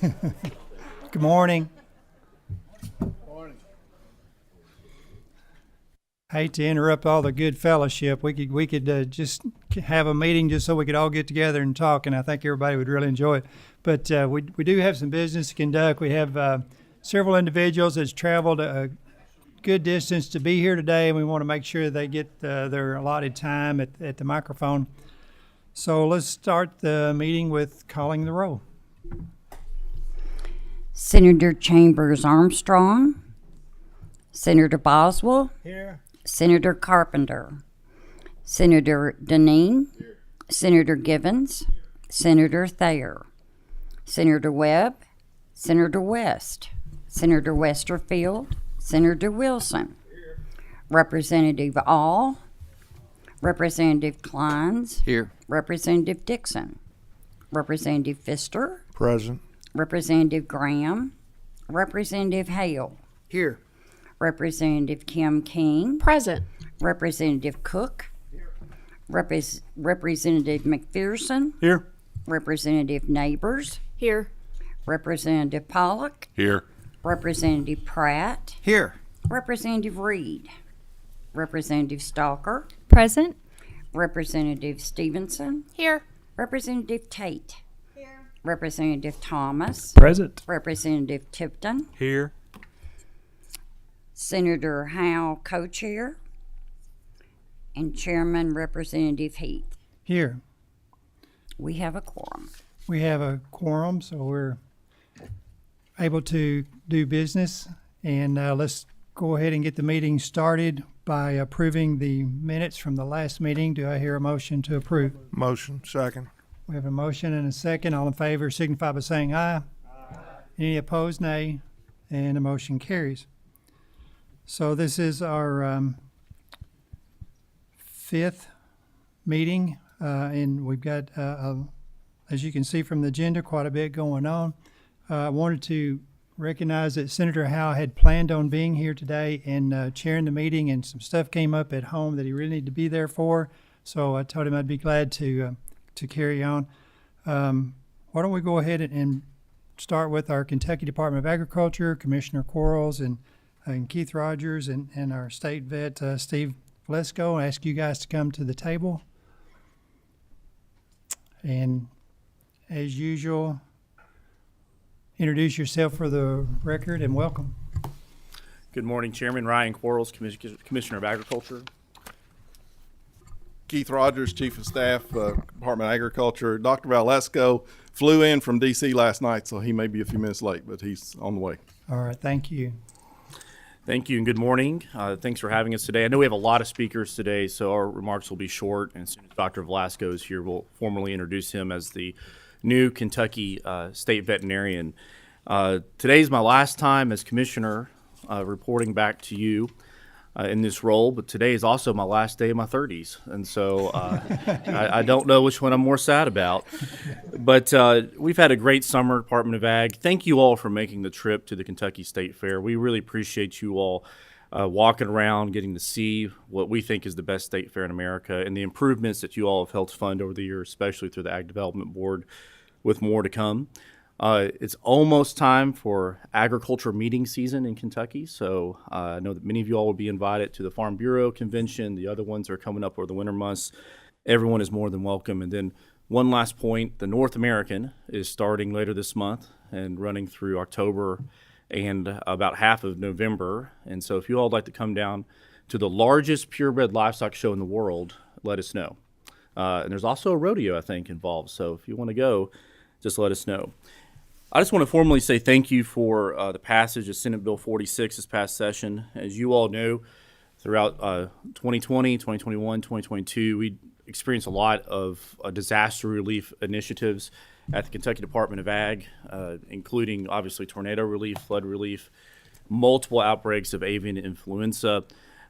Good morning. Hate to interrupt all the good fellowship. We could just have a meeting just so we could all get together and talk, and I think everybody would really enjoy it. But we do have some business to conduct. We have several individuals that's traveled a good distance to be here today, and we want to make sure they get their allotted time at the microphone. So let's start the meeting with calling the roll. Senator Chambers Armstrong, Senator Boswell, Here. Senator Carpenter, Senator Deneen, here. Senator Givens, here. Senator Thayer, Senator Webb, Senator West, Senator Westerfield, Senator Wilson, here. Representative All, Representative Kleins, here. Representative Dixon, Representative Pfister, Present. Representative Graham, Representative Hale, Here. Representative Kim King, Present. Representative Cook, Representative McPherson, Here. Representative Neighbors, Here. Representative Pollock, Here. Representative Pratt, Here. Representative Reed, Representative Stalker, Present. Representative Stevenson, Here. Representative Tate, here. Representative Thomas, Present. Representative Tipton, Here. Senator Howe, co-chair, and Chairman Representative Heath. Here. We have a quorum. We have a quorum, so we're able to do business. And let's go ahead and get the meeting started by approving the minutes from the last meeting. Do I hear a motion to approve? Motion. Second. We have a motion and a second. All in favor signify by saying aye. Aye. Any opposed, nay. And the motion carries. So this is our fifth meeting, and we've got, as you can see from the agenda, quite a bit going on. I wanted to recognize that Senator Howe had planned on being here today and chairing the meeting, and some stuff came up at home that he really needed to be there for. So I told him I'd be glad to carry on. Why don't we go ahead and start with our Kentucky Department of Agriculture, Commissioner Quarles and Keith Rogers and our state vet, Steve Lesko, and ask you guys to come to the table. And as usual, introduce yourself for the record and welcome. Good morning, Chairman Ryan Quarles, Commissioner of Agriculture. Keith Rogers, Chief of Staff, Department of Agriculture. Dr. Valesco flew in from D.C. last night, so he may be a few minutes late, but he's on the way. All right, thank you. Thank you and good morning. Thanks for having us today. I know we have a lot of speakers today, so our remarks will be short. And as soon as Dr. Velasco is here, we'll formally introduce him as the new Kentucky State Veterinarian. Today is my last time as Commissioner reporting back to you in this role, but today is also my last day of my 30s. And so I don't know which one I'm more sad about. But we've had a great summer, Department of Ag. Thank you all for making the trip to the Kentucky State Fair. We really appreciate you all walking around, getting to see what we think is the best state fair in America and the improvements that you all have helped fund over the years, especially through the Ag Development Board, with more to come. It's almost time for agriculture meeting season in Kentucky, so I know that many of you all will be invited to the Farm Bureau Convention. The other ones are coming up over the winter months. Everyone is more than welcome. And then one last point, the North American is starting later this month and running through October and about half of November. And so if you all would like to come down to the largest purebred livestock show in the world, let us know. And there's also a rodeo, I think, involved. So if you want to go, just let us know. I just want to formally say thank you for the passage of Senate Bill 46 this past session. As you all know, throughout 2020, 2021, 2022, we experienced a lot of disaster relief initiatives at the Kentucky Department of Ag, including obviously tornado relief, flood relief, multiple outbreaks of avian influenza,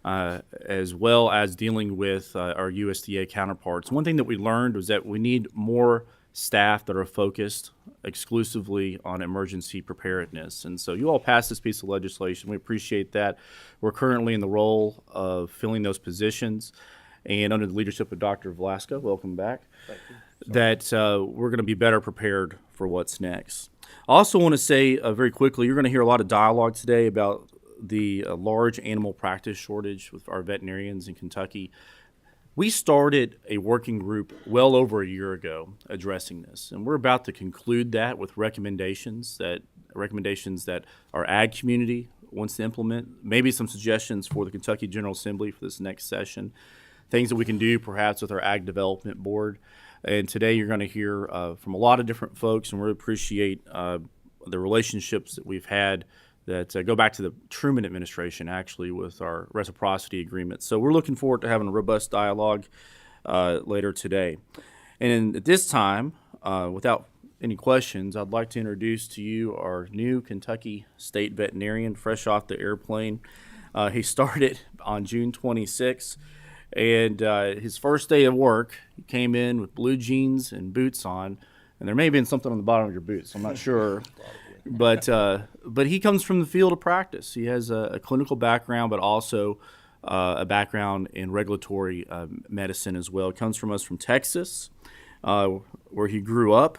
as well as dealing with our USDA counterparts. One thing that we learned was that we need more staff that are focused exclusively on emergency preparedness. And so you all passed this piece of legislation. We appreciate that. We're currently in the role of filling those positions. And under the leadership of Dr. Velasco, welcome back. Thank you. that we're going to be better prepared for what's next. I also want to say very quickly, you're going to hear a lot of dialogue today about the large animal practice shortage with our veterinarians in Kentucky. We started a working group well over a year ago addressing this, and we're about to conclude that with recommendations that our ag community wants to implement, maybe some suggestions for the Kentucky General Assembly for this next session, things that we can do perhaps with our ag development board. And today you're going to hear from a lot of different folks, and we appreciate the relationships that we've had that go back to the Truman administration, actually, with our reciprocity agreement. So we're looking forward to having a robust dialogue later today. And at this time, without any questions, I'd like to introduce to you our new Kentucky State Veterinarian, fresh off the airplane. He started on June 26th. And his first day of work, he came in with blue jeans and boots on, and there may have been something on the bottom of your boots. I'm not sure, but he comes from the field of practice. He has a clinical background, but also a background in regulatory medicine as well. He comes from us from Texas, where he grew up.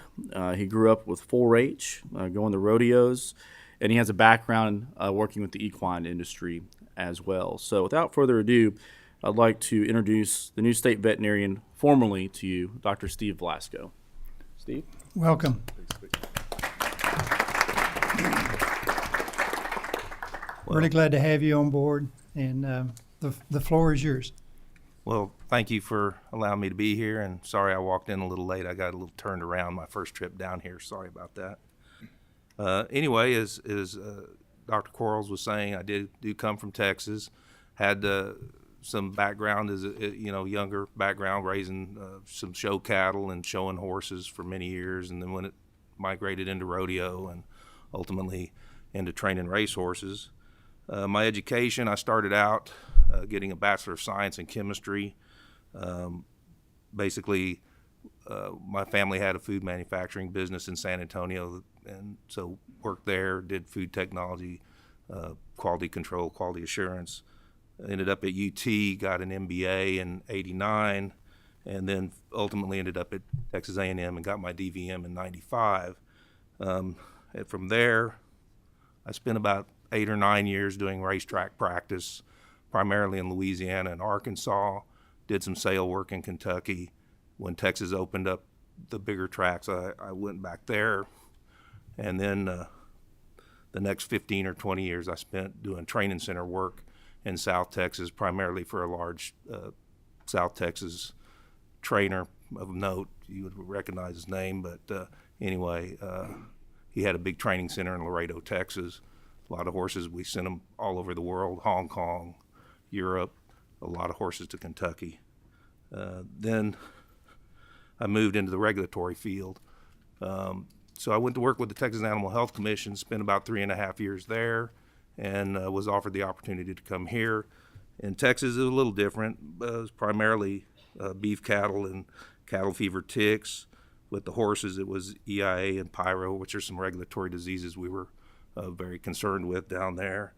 He grew up with 4-H, going to rodeos, and he has a background working with the equine industry as well. So without further ado, I'd like to introduce the new state veterinarian formally to you, Dr. Steve Velasco. Steve? Welcome. Really glad to have you on board, and the floor is yours. Well, thank you for allowing me to be here, and sorry I walked in a little late. I got a little turned around my first trip down here. Sorry about that. Anyway, as Dr. Quarles was saying, I do come from Texas, had some background as a younger background, raising some show cattle and showing horses for many years, and then when it migrated into rodeo and ultimately into training race horses. My education, I started out getting a Bachelor of Science in Chemistry. Basically, my family had a food manufacturing business in San Antonio, and so worked there, did food technology, quality control, quality assurance. Ended up at UT, got an MBA in '89, and then ultimately ended up at Texas A&M and got my DVM in '95. And from there, I spent about 8 or 9 years doing racetrack practice, primarily in Louisiana and Arkansas. Did some sale work in Kentucky. When Texas opened up the bigger tracks, I went back there. And then the next 15 or 20 years I spent doing training center work in South Texas, primarily for a large South Texas trainer of note. You would recognize his name, but anyway, he had a big training center in Laredo, Texas. A lot of horses, we sent them all over the world, Hong Kong, Europe, a lot of horses to Kentucky. Then I moved into the regulatory field. So I went to work with the Texas Animal Health Commission, spent about 3.5 years there, and was offered the opportunity to come here. In Texas, it was a little different. It was primarily beef cattle and cattle fever ticks. With the horses, it was EIA and pyro, which are some regulatory diseases we were very concerned with down there.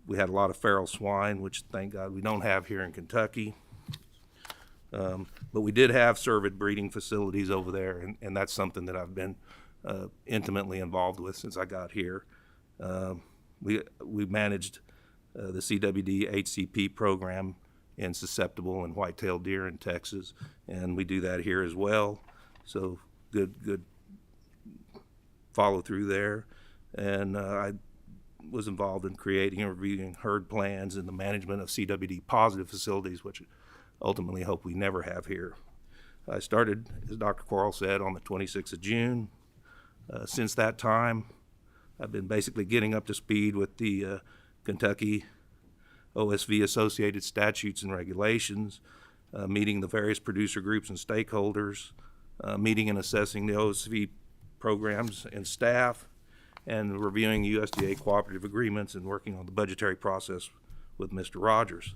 We had a lot of feral swine, which thank God we don't have here in Kentucky. But we did have cervid breeding facilities over there, and that's something that I've been intimately involved with since I got here. We managed the CWD HCP program in susceptible and white-tailed deer in Texas, and we do that here as well. So good follow through there. And I was involved in creating and reviewing herd plans and the management of CWD positive facilities, which ultimately hope we never have here. I started, as Dr. Quarles said, on the 26th of June. Since that time, I've been basically getting up to speed with the Kentucky OSV associated statutes and regulations, meeting the various producer groups and stakeholders, meeting and assessing the OSV programs and staff, and reviewing USDA cooperative agreements and working on the budgetary process with Mr. Rogers.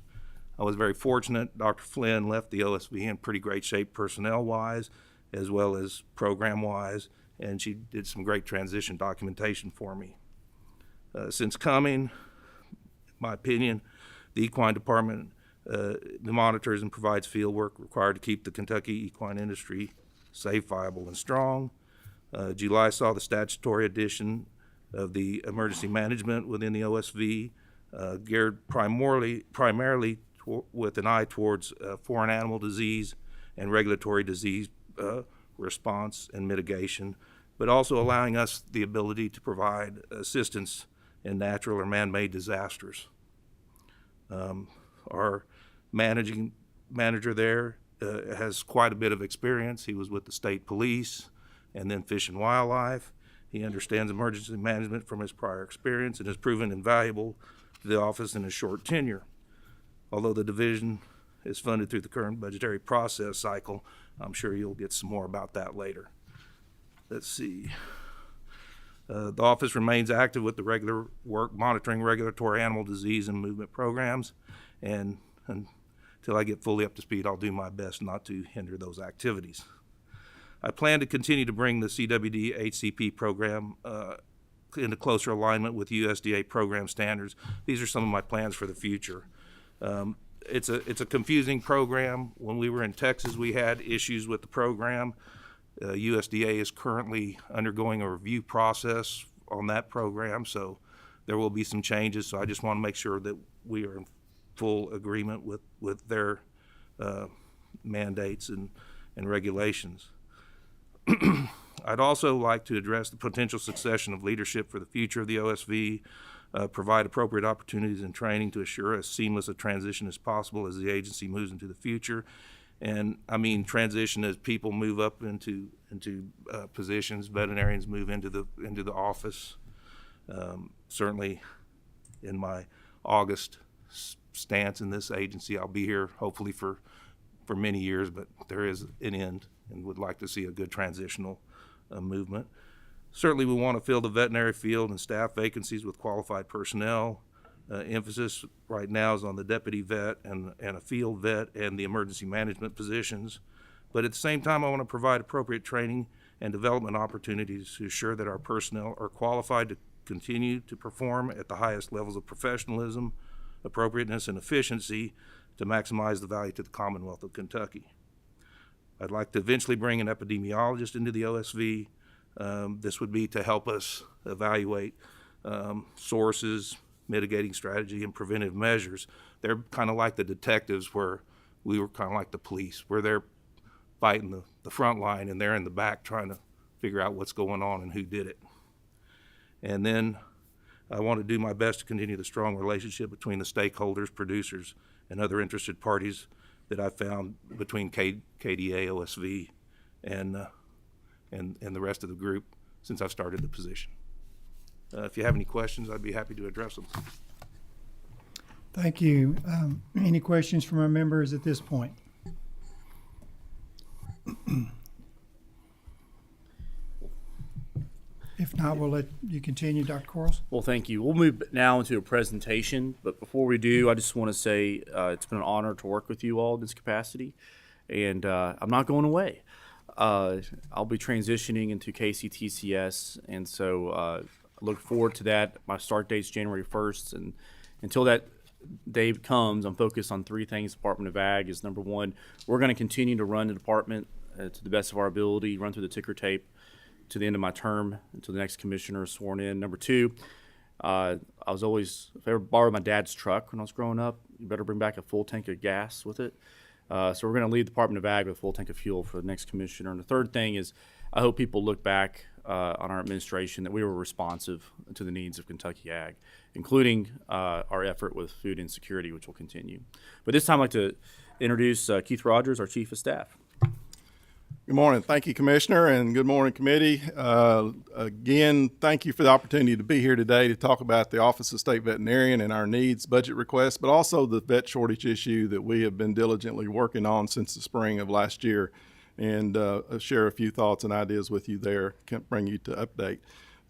I was very fortunate. Dr. Flynn left the OSV in pretty great shape personnel-wise as well as program-wise, and she did some great transition documentation for me. Since coming, in my opinion, the equine department monitors and provides field work required to keep the Kentucky equine industry safe, viable, and strong. July saw the statutory addition of the emergency management within the OSV, geared primarily with an eye towards foreign animal disease and regulatory disease response and mitigation, but also allowing us the ability to provide assistance in natural or man-made disasters. Our manager there has quite a bit of experience. He was with the state police and then Fish and Wildlife. He understands emergency management from his prior experience and has proven invaluable to the office in his short tenure. Although the division is funded through the current budgetary process cycle, I'm sure you'll get some more about that later. Let's see. The office remains active with the regular work monitoring regulatory animal disease and movement programs, and until I get fully up to speed, I'll do my best not to hinder those activities. I plan to continue to bring the CWD HCP program into closer alignment with USDA program standards. These are some of my plans for the future. It's a confusing program. When we were in Texas, we had issues with the program. USDA is currently undergoing a review process on that program, so there will be some changes. So I just want to make sure that we are in full agreement with their mandates and regulations. I'd also like to address the potential succession of leadership for the future of the OSV, provide appropriate opportunities and training to assure as seamless a transition as possible as the agency moves into the future. And I mean transition as people move up into positions, veterinarians move into the office. Certainly in my August stance in this agency, I'll be here hopefully for many years, but there is an end, and would like to see a good transitional movement. Certainly we want to fill the veterinary field and staff vacancies with qualified personnel. Emphasis right now is on the deputy vet and a field vet and the emergency management positions. But at the same time, I want to provide appropriate training and development opportunities to ensure that our personnel are qualified to continue to perform at the highest levels of professionalism, appropriateness, and efficiency to maximize the value to the Commonwealth of Kentucky. I'd like to eventually bring an epidemiologist into the OSV. This would be to help us evaluate sources, mitigating strategy, and preventive measures. They're kind of like the detectives, where we were kind of like the police, where they're fighting the front line and they're in the back trying to figure out what's going on and who did it. And then I want to do my best to continue the strong relationship between the stakeholders, producers, and other interested parties that I've found between KDA, OSV, and the rest of the group since I've started the position. If you have any questions, I'd be happy to address them. Thank you. Any questions from our members at this point? If not, we'll let you continue, Dr. Quarles. Well, thank you. We'll move now into a presentation, but before we do, I just want to say it's been an honor to work with you all in this capacity, and I'm not going away. I'll be transitioning into KCTCS, and so I look forward to that. My start date's January 1st, and until that day comes, I'm focused on three things. Department of Ag is number one. We're going to continue to run the department to the best of our ability, run through the ticker tape to the end of my term until the next commissioner is sworn in. Number two, I was always, if I ever borrowed my dad's truck when I was growing up, you better bring back a full tank of gas with it. So we're going to lead the Department of Ag with a full tank of fuel for the next commissioner. And the third thing is, I hope people look back on our administration that we were responsive to the needs of Kentucky Ag, including our effort with food insecurity, which will continue. But this time I'd like to introduce Keith Rogers, our Chief of Staff. Good morning. Thank you, Commissioner, and good morning, committee. Again, thank you for the opportunity to be here today to talk about the Office of State Veterinarian and our needs budget request, but also the vet shortage issue that we have been diligently working on since the spring of last year, and share a few thoughts and ideas with you there. Can't bring you to update.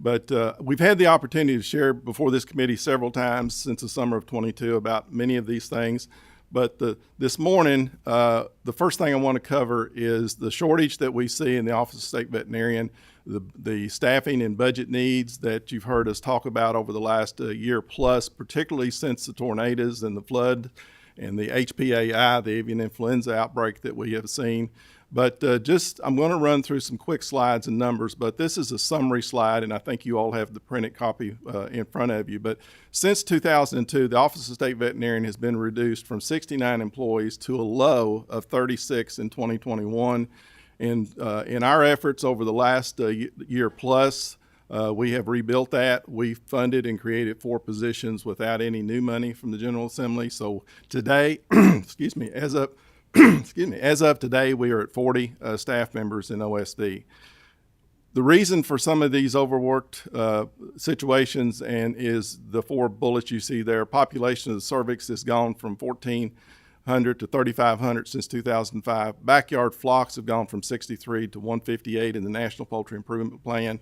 But we've had the opportunity to share before this committee several times since the summer of 22 about many of these things. But this morning, the first thing I want to cover is the shortage that we see in the Office of State Veterinarian, the staffing and budget needs that you've heard us talk about over the last year plus, particularly since the tornadoes and the flood and the HPAI, the avian influenza outbreak that we have seen. But I'm going to run through some quick slides and numbers, but this is a summary slide, and I think you all have the printed copy in front of you. But since 2002, the Office of State Veterinarian has been reduced from 69 employees to a low of 36 in 2021. And in our efforts over the last year plus, we have rebuilt that. We funded and created 4 positions without any new money from the General Assembly. So today, excuse me, as of today, we are at 40 staff members in OSD. The reason for some of these overworked situations is the 4 bullets you see there. Population of the cervix has gone from 1,400 to 3,500 since 2005. Backyard flocks have gone from 63 to 158 in the National Poultry Improvement Plan.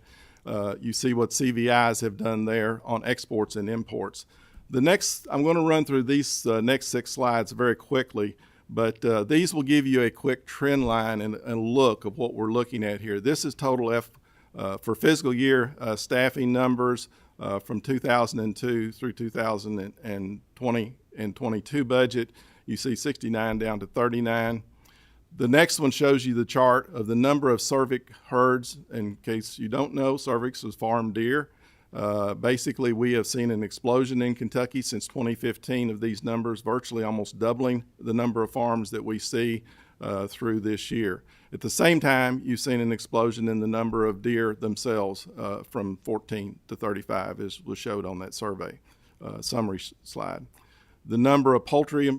You see what CVIs have done there on exports and imports. I'm going to run through these next 6 slides very quickly. But these will give you a quick trend line and a look of what we're looking at here. This is total for fiscal year staffing numbers from 2002 through 2020 and 22 budget. You see 69 down to 39. The next one shows you the chart of the number of cervix herds. In case you don't know, cervix is farm deer. Basically, we have seen an explosion in Kentucky since 2015 of these numbers, virtually almost doubling the number of farms that we see through this year. At the same time, you've seen an explosion in the number of deer themselves from 14 to 35, as was showed on that survey summary slide. The number of poultry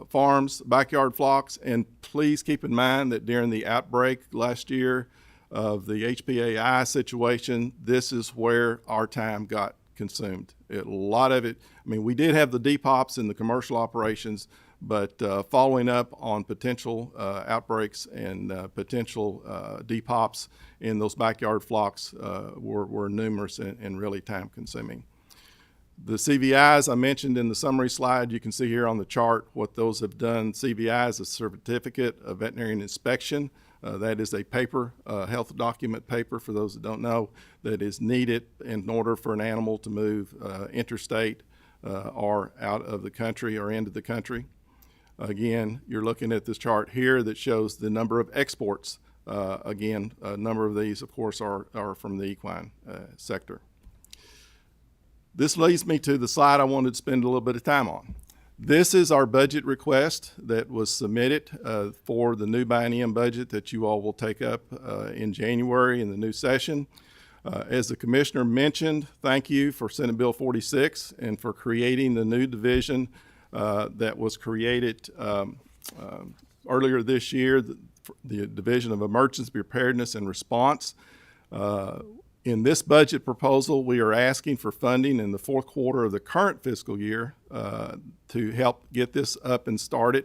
farms, backyard flocks, and please keep in mind that during the outbreak last year of the HPAI situation, this is where our time got consumed. A lot of it, we did have the depops in the commercial operations, but following up on potential outbreaks and potential depops in those backyard flocks were numerous and really time consuming. The CVIs I mentioned in the summary slide, you can see here on the chart what those have done. CVI is a certificate of veterinarian inspection. That is a paper, health document paper, for those that don't know, that is needed in order for an animal to move interstate or out of the country or into the country. Again, you're looking at this chart here that shows the number of exports. Again, a number of these, of course, are from the equine sector. This leads me to the slide I wanted to spend a little bit of time on. This is our budget request that was submitted for the new biennium budget that you all will take up in January in the new session. As the commissioner mentioned, thank you for Senate Bill 46 and for creating the new division that was created earlier this year, the Division of Emergency Preparedness and Response. In this budget proposal, we are asking for funding in the 4th quarter of the current fiscal year to help get this up and started.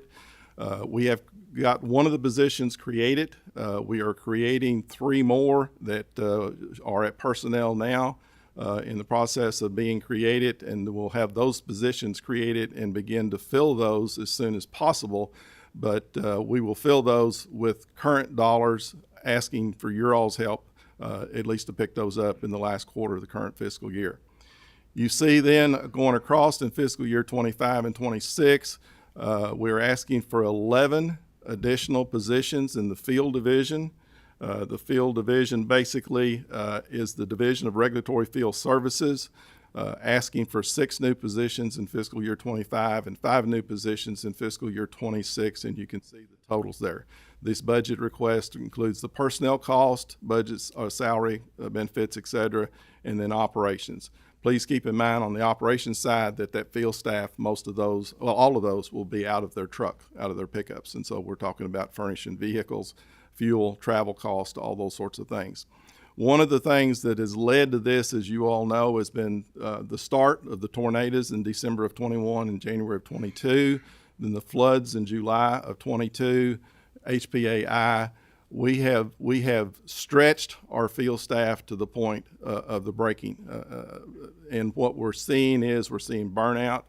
We have got one of the positions created. We are creating 3 more that are at personnel now in the process of being created, and we'll have those positions created and begin to fill those as soon as possible. But we will fill those with current dollars, asking for your all's help at least to pick those up in the last quarter of the current fiscal year. You see then going across in fiscal year 25 and 26, we're asking for 11 additional positions in the field division. The field division basically is the Division of Regulatory Field Services, asking for 6 new positions in fiscal year 25 and 5 new positions in fiscal year 26, and you can see the totals there. This budget request includes the personnel cost, budgets, salary, benefits, etc., and then operations. Please keep in mind on the operations side that field staff, all of those will be out of their truck, out of their pickups. And so we're talking about furnishing vehicles, fuel, travel cost, all those sorts of things. One of the things that has led to this, as you all know, has been the start of the tornadoes in December of 21 and January of 22, then the floods in July of 22, HPAI. We have stretched our field staff to the point of the breaking. And what we're seeing burnout.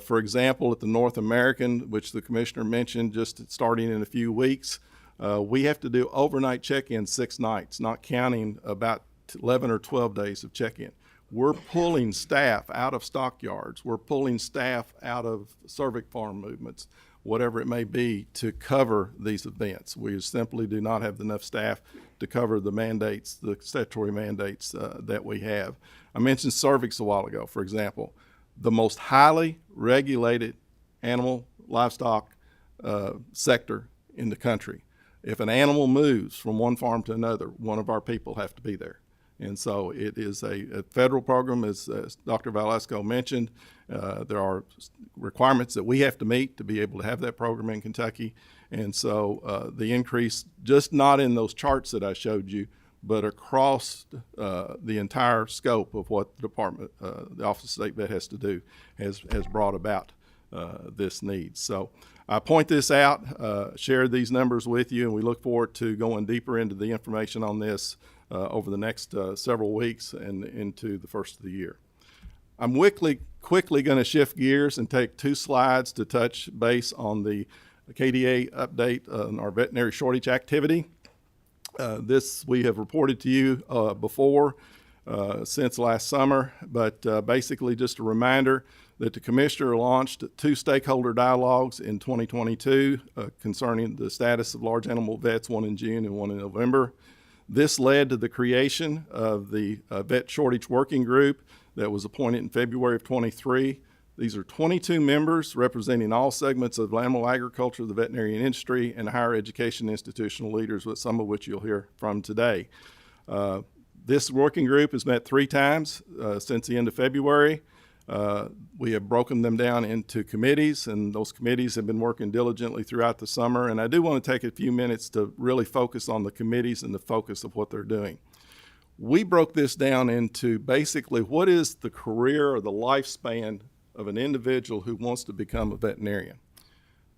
For example, at the North American, which the commissioner mentioned, just starting in a few weeks, we have to do overnight check-in 6 nights, not counting about 11 or 12 days of check-in. We're pulling staff out of stockyards. We're pulling staff out of cervix farm movements. whatever it may be, to cover these events. We simply do not have enough staff to cover the mandates, the statutory mandates that we have. I mentioned cervix a while ago, for example. The most highly regulated animal livestock sector in the country. If an animal moves from one farm to another, one of our people have to be there. And so it is a federal program, as Dr. Velasco mentioned. There are requirements that we have to meet to be able to have that program in Kentucky. And so the increase, just not in those charts that I showed you, but across the entire scope of what the department, the Office of State Vet has to do, has brought about this need. So I point this out, share these numbers with you, and we look forward to going deeper into the information on this over the next several weeks and into the first of the year. I'm quickly going to shift gears and take 2 slides to touch base on the KDA update on our veterinary shortage activity. This we have reported to you before since last summer, but basically just a reminder that the Commissioner launched 2 stakeholder dialogues in 2022 concerning the status of large animal vets, one in June and one in November. This led to the creation of the Vet Shortage Working Group that was appointed in February of 23. These are 22 members representing all segments of animal agriculture, the veterinarian industry, and higher education institutional leaders, with some of which you'll hear from today. This working group has met 3 times since the end of February. We have broken them down into committees, and those committees have been working diligently throughout the summer. And I do want to take a few minutes to really focus on the committees and the focus of what they're doing. We broke this down into basically what is the career or the lifespan of an individual who wants to become a veterinarian.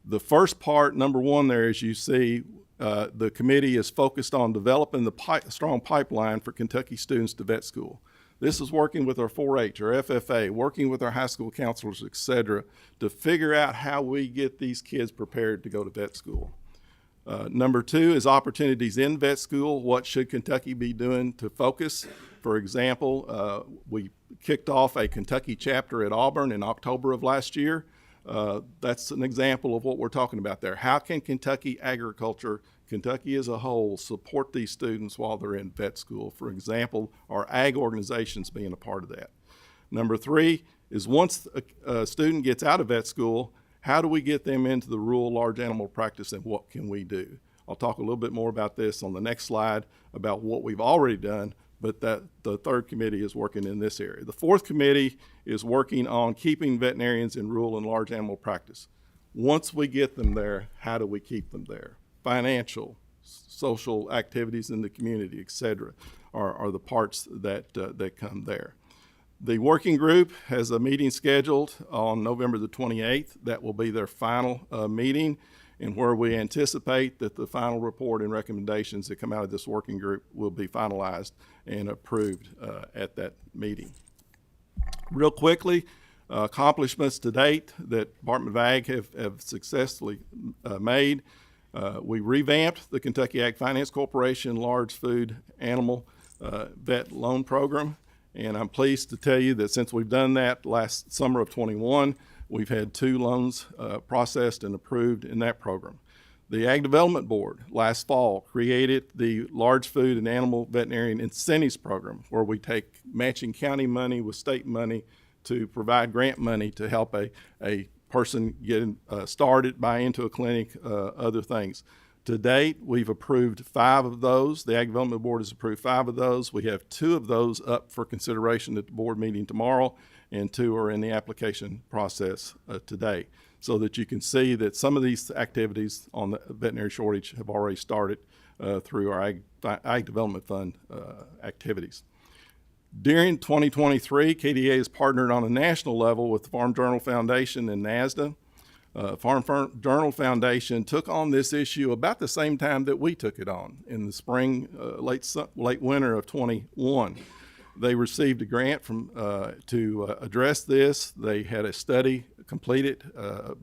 The first part, number 1 there, as you see, the committee is focused on developing the strong pipeline for Kentucky students to vet school. This is working with our 4-H, our FFA, working with our high school counselors, et cetera, to figure out how we get these kids prepared to go to vet school. Number 2 is opportunities in vet school. What should Kentucky be doing to focus? For example, we kicked off a Kentucky chapter at Auburn in October of last year. That's an example of what we're talking about there. How can Kentucky agriculture, Kentucky as a whole, support these students while they're in vet school? For example, our ag organizations being a part of that. Number 3 is once a student gets out of vet school, how do we get them into the rural large animal practice, and what can we do? I'll talk a little bit more about this on the next slide about what we've already done, but that the 3rd committee is working in this area. The 4th committee is working on keeping veterinarians in rural and large animal practice. Once we get them there, how do we keep them there? Financial, social activities in the community, et cetera, are the parts that come there. The working group has a meeting scheduled on November the 28th. That will be their final meeting, and where we anticipate that the final report and recommendations that come out of this working group will be finalized and approved at that meeting. Real quickly, accomplishments to date that Department of Ag have successfully made. We revamped the Kentucky Ag Finance Corporation Large Food Animal Vet Loan Program. And I'm pleased to tell you that since we've done that last summer of 21, we've had 2 loans processed and approved in that program. The Ag Development Board last fall created the Large Food and Animal Veterinarian Incentives Program, where we take matching county money with state money to provide grant money to help a person get started, buy into a clinic, other things. To date, we've approved 5 of those. The Ag Development Board has approved 5 of those. We have 2 of those up for consideration at the board meeting tomorrow, and 2 are in the application process today. So that you can see that some of these activities on the veterinary shortage have already started through our Ag Development Fund activities. During 2023, KDA has partnered on a national level with the Farm Journal Foundation and NASDA. Farm Journal Foundation took on this issue about the same time that we took it on in the spring, late winter of 21. They received a grant from to address this. They had a study completed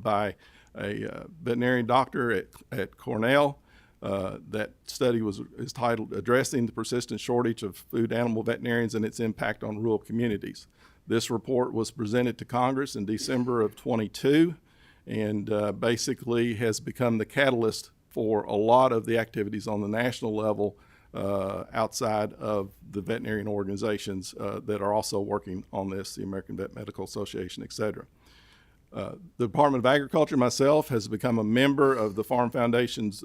by a veterinarian doctor at Cornell. That study is titled "Addressing the Persistent Shortage of Food Animal Veterinarians and Its Impact on Rural Communities." This report was presented to Congress in December of 22. and basically has become the catalyst for a lot of the activities on the national level outside of the veterinarian organizations that are also working on this, the American Vet Medical Association, et cetera. The Department of Agriculture, myself, has become a member of the Farm Foundation's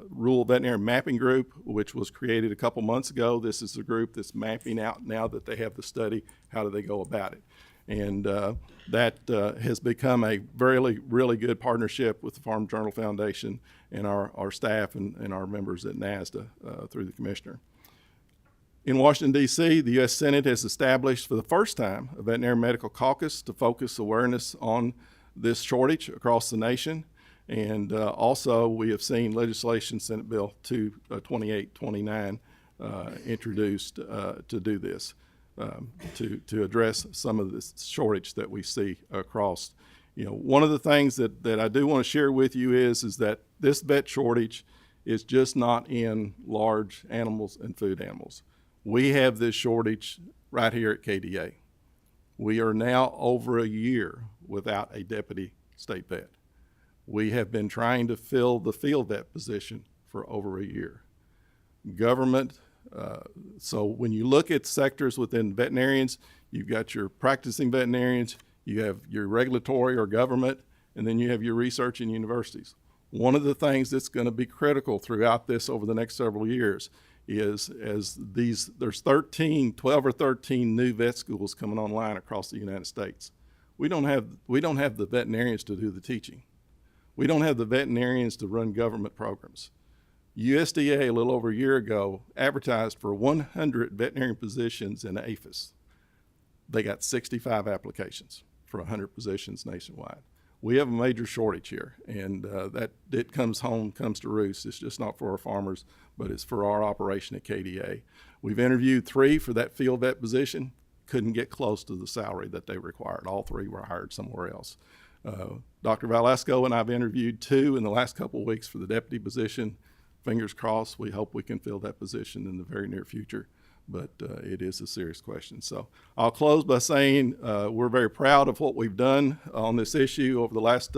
Rural Veterinary Mapping Group, which was created a couple months ago. This is a group that's mapping out, now that they have the study, how do they go about it. And that has become a really good partnership with the Farm Journal Foundation and our staff and our members at NASDA through the commissioner. In Washington, D.C., the U.S. Senate has established for the first time a veterinary medical caucus to focus awareness on this shortage across the nation. And also, we have seen legislation, Senate Bill 2829, introduced to do this, to address some of this shortage that we see across. You know, one of the things that I do want to share with you is that this vet shortage is just not in large animals and food animals. We have this shortage right here at KDA. We are now over a year without a deputy state vet. We have been trying to fill the field vet position for over a year. Government, so when you look at sectors within veterinarians, you've got your practicing veterinarians, you have your regulatory or government, and then you have your research and universities. One of the things that's going to be critical throughout this over the next several years is there's 12 or 13 new vet schools coming online across the United States. We don't have the veterinarians to do the teaching. We don't have the veterinarians to run government programs. USDA, a little over a year ago, advertised for 100 veterinarian positions in APHIS. They got 65 applications for 100 positions nationwide. We have a major shortage here, and that it comes to roost. It's just not for our farmers, but it's for our operation at KDA. We've interviewed 3 for that field vet position, couldn't get close to the salary that they required. All 3 were hired somewhere else. Dr. Valesco and I've interviewed 2 in the last couple of weeks for the deputy position. Fingers crossed, we hope we can fill that position in the very near future, but it is a serious question. So I'll close by saying we're very proud of what we've done on this issue over the last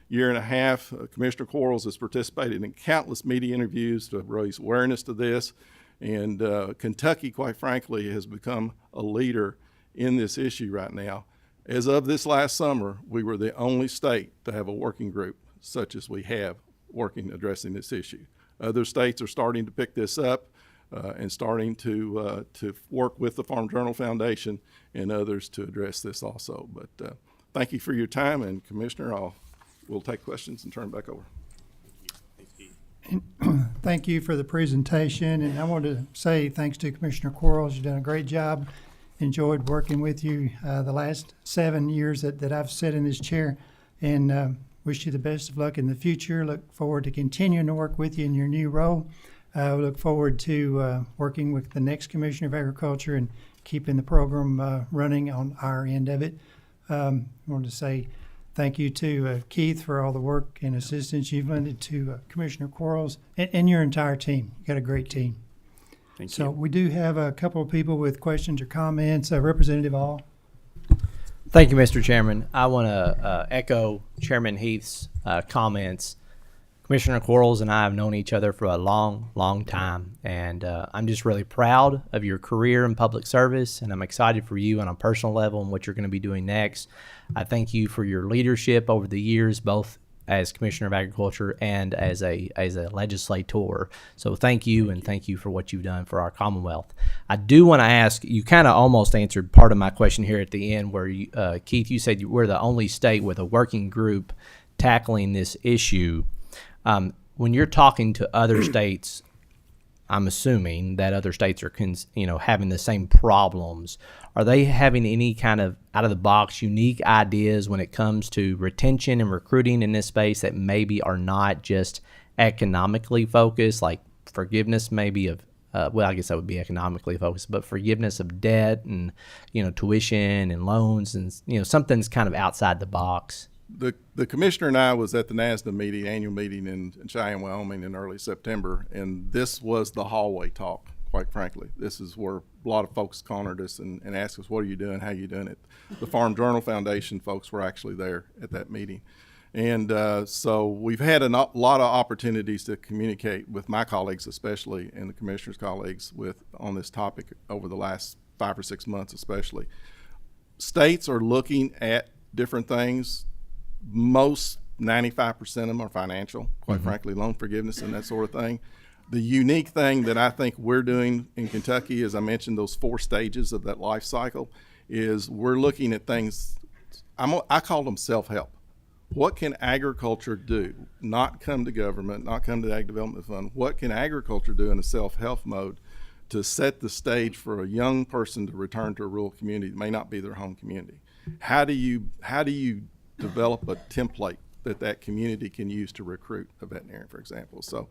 year and a half. Commissioner Quarles has participated in countless media interviews to raise awareness to this, and Kentucky, quite frankly, has become a leader in this issue right now. As of this last summer, we were the only state to have a working group such as we have addressing this issue. Other states are starting to pick this up and starting to work with the Farm Journal Foundation and others to address this also. But thank you for your time, and Commissioner, we'll take questions and turn it back over. Thank you for the presentation, and I want to say thanks to Commissioner Quarles. You've done a great job. Enjoyed working with you the last 7 years that I've sat in this chair, and wish you the best of luck in the future. Look forward to continuing to work with you in your new role. We look forward to working with the next Commissioner of Agriculture and keeping the program running on our end of it. I wanted to say thank you to Keith for all the work and assistance you've lended to Commissioner Quarles and your entire team. You got a great team. Thank So you. we do have a couple of people with questions or comments. Representative All. Thank you, Mr. Chairman. I want to echo Chairman Heath's comments. Commissioner Quarles and I have known each other for a long time, and I'm just really proud of your career in public service, and I'm excited for you on a personal level and what you're going to be doing next. I thank you for your leadership over the years, both as Commissioner of Agriculture and as a legislator. So thank you, and thank you for what you've done for our Commonwealth. I do want to ask, you kind of almost answered part of my question here at the end where, you, Keith, you said we're the only state with a working group tackling this issue. When you're talking to other states, I'm assuming that other states are, having the same problems. Are they having any kind of out-of-the-box unique ideas when it comes to retention and recruiting in this space that maybe are not just economically focused, like forgiveness maybe of, well, I guess that would be economically focused, but forgiveness of debt and, tuition and loans and, something's kind of outside the box? The commissioner and I was at the NASDA annual meeting in Cheyenne, Wyoming in early September, and this was the hallway talk, quite frankly. This is where a lot of folks cornered us and asked us, what are you doing? How are you doing it? The Farm Journal Foundation folks were actually there at that meeting. And so we've had a lot of opportunities to communicate with my colleagues, especially, and the commissioner's colleagues on this topic over the last 5 or 6 months, especially. States are looking at different things. Most 95% of them are financial, quite frankly, loan forgiveness and that sort of thing. The unique thing that I think we're doing in Kentucky, as I mentioned, those 4 stages of that life cycle, is we're looking at things, I call them self-help. What can agriculture do? Not come to government, not come to the Ag Development Fund. What can agriculture do in a self-help mode to set the stage for a young person to return to a rural community that may not be their home community? How do you develop a template that community can use to recruit a veterinarian, for example? So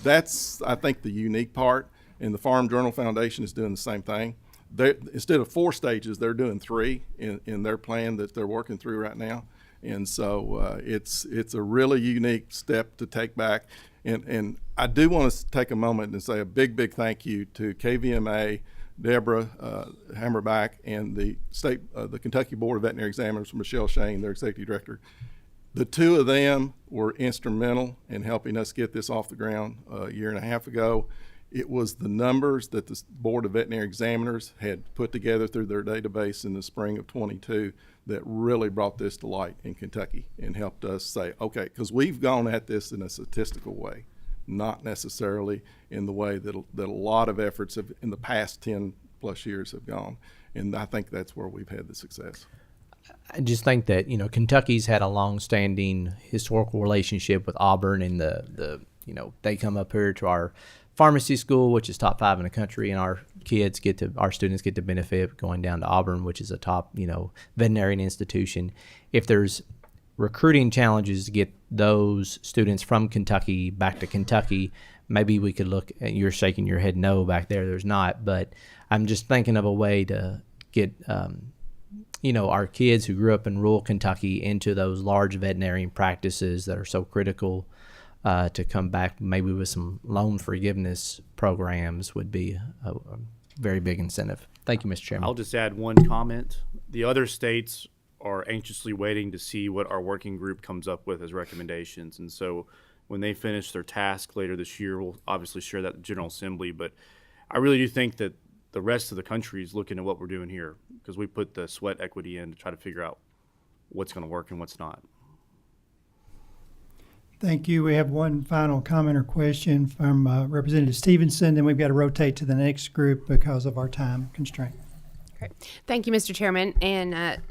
that's, I think, the unique part. And the Farm Journal Foundation is doing the same thing. Instead of 4 stages, they're doing 3 in their plan that they're working through right now. And so it's a really unique step to take back. And I do want to take a moment and say a big thank you to KVMA, Deborah Hammerback, and the Kentucky Board of Veterinary Examiners, Michelle Shane, their executive director. The 2 of them were instrumental in helping us get this off the ground a year and a half ago. It was the numbers that the Board of Veterinary Examiners had put together through their database in the spring of 22 that really brought this to light in Kentucky and helped us say, okay, because we've gone at this in a statistical way, not necessarily in the way that a lot of efforts in the past 10 plus years have gone. And I think that's where we've had the success. I just think that, Kentucky's had a long-standing historical relationship with Auburn, and they come up here to our pharmacy school, which is top 5 in the country, and our students get to benefit going down to Auburn, which is a top, veterinarian institution. If there's recruiting challenges to get those students from Kentucky back to Kentucky, maybe we could look at, you're shaking your head no back there's not, but I'm just thinking of a way to get, our kids who grew up in rural Kentucky into those large veterinarian practices that are so critical to come back, maybe with some loan forgiveness programs would be a very big incentive. Thank you, Mr. Chairman. I'll just add one comment. The other states are anxiously waiting to see what our working group comes up with as recommendations. And so when they finish their task later this year, we'll obviously share that with the General Assembly. But I really do think that the rest of the country is looking at what we're doing here, because we put the sweat equity in to try to figure out what's going to work and what's not. Thank you. We have one final comment or question from Representative Stevenson, then we've got to rotate to the next group because of our time constraint. Great. Thank you, Mr. Chairman. And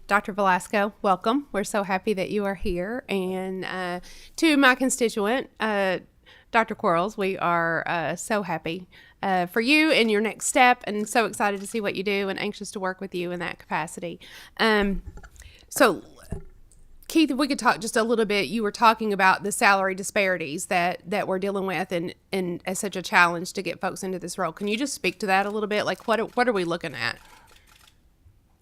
Dr. Velasco, welcome. We're so happy that you are here. And to my constituent, Dr. Quarles, we are so happy for you and your next step, and so excited to see what you do and anxious to work with you in that capacity. So, Keith, if we could talk just a little bit, you were talking about the salary disparities that we're dealing with and as such a challenge to get folks into this role. Can you just speak to that a little bit? Like, what are we looking at?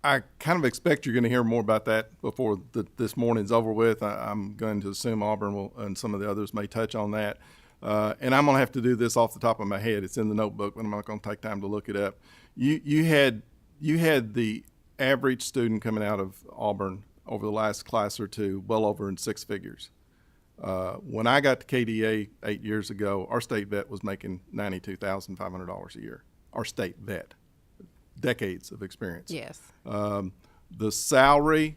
I kind of expect you're going to hear more about that before this morning's over with. I'm going to assume Auburn and some of the others may touch on that. And I'm going to have to do this off the top of my head. It's in the notebook, but I'm not going to take time to look it up. You had the average student coming out of Auburn over the last class or 2, well over in 6 figures. When I got to KDA 8 years ago, our state vet was making $92,500 a year. Our state vet, decades of experience. Yes. The salary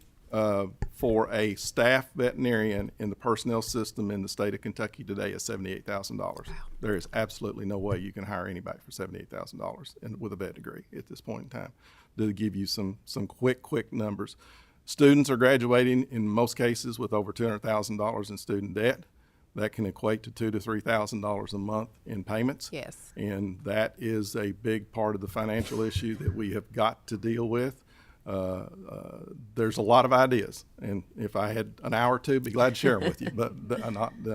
for a staff veterinarian in the personnel system in the state of Kentucky today is $78,000. Wow. There is absolutely no way you can hire anybody for $78,000 with a vet degree at this point in time. To give you some quick numbers, students are graduating in most cases with over $200,000 in student debt. That can equate to $2,000 to $3,000 a month in payments. Yes. And that is a big part of the financial issue that we have got to deal with. There's a lot of ideas, and if I had an hour or two, be glad to share them with you, but I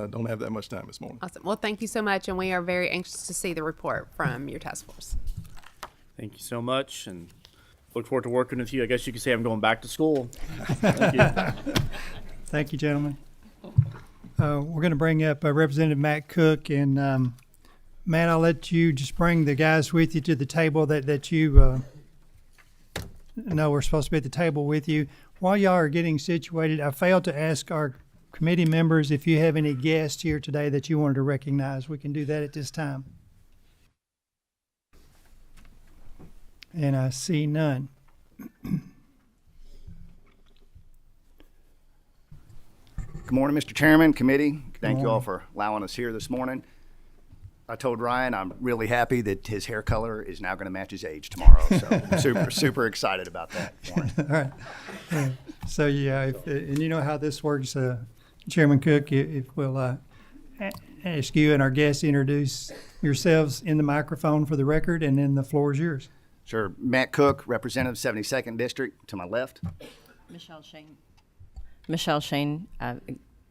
don't have that much time this morning. Awesome. Well, thank you so much, and we are very anxious to see the report from your task force. Thank you so much, and look forward to working with you. I guess you could say I'm going back to school. Thank you. Thank you, gentlemen. We're going to bring up Representative Matt Cook, and Matt, I'll let you just bring the guys with you to the table that you know we're supposed to be at the table with you. While y'all are getting situated, I failed to ask our committee members if you have any guests here today that you wanted to recognize. We can do that at this time. And I see none. Good morning, Mr. Chairman, committee. Thank you all for allowing us here this morning. I told Ryan I'm really happy that his hair color is now going to match his age tomorrow. So super excited about that. All right. So yeah, and you know how this works, Chairman Cook. If we'll ask you and our guests to introduce yourselves in the microphone for the record, and then the floor is yours. Sure. Matt Cook, Representative 72nd District, to my left. Michelle Shane,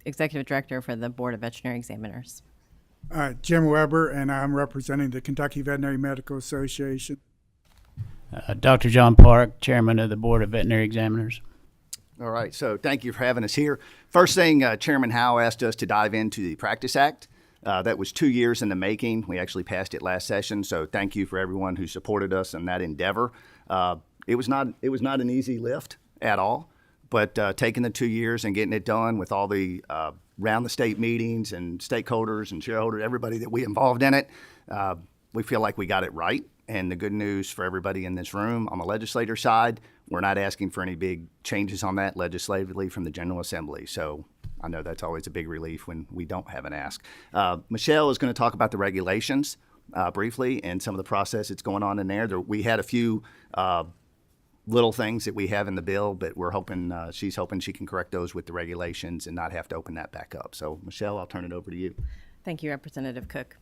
Executive Director for the Board of Veterinary Examiners. Jim Weber, and I'm representing the Kentucky Veterinary Medical Association. Dr. John Park, Chairman of the Board of Veterinary Examiners. All right. So thank you for having us here. First thing, Chairman Howe asked us to dive into the Practice Act. That was 2 years in the making. We actually passed it last session. So thank you for everyone who supported us in that endeavor. It was not an easy lift at all. But taking the 2 years and getting it done with all the round the state meetings and stakeholders and shareholders, everybody that we involved in it, we feel like we got it right. And the good news for everybody in this room, on the legislator side, we're not asking for any big changes on that legislatively from the General Assembly. So I know that's always a big relief when we don't have an ask. Michelle is going to talk about the regulations briefly and some of the process that's going on in there. We had a few little things that we have in the bill, but we're hoping, she's hoping she can correct those with the regulations and not have to open that back up. So, Michelle, I'll turn it over to you. Thank you, Representative Cook.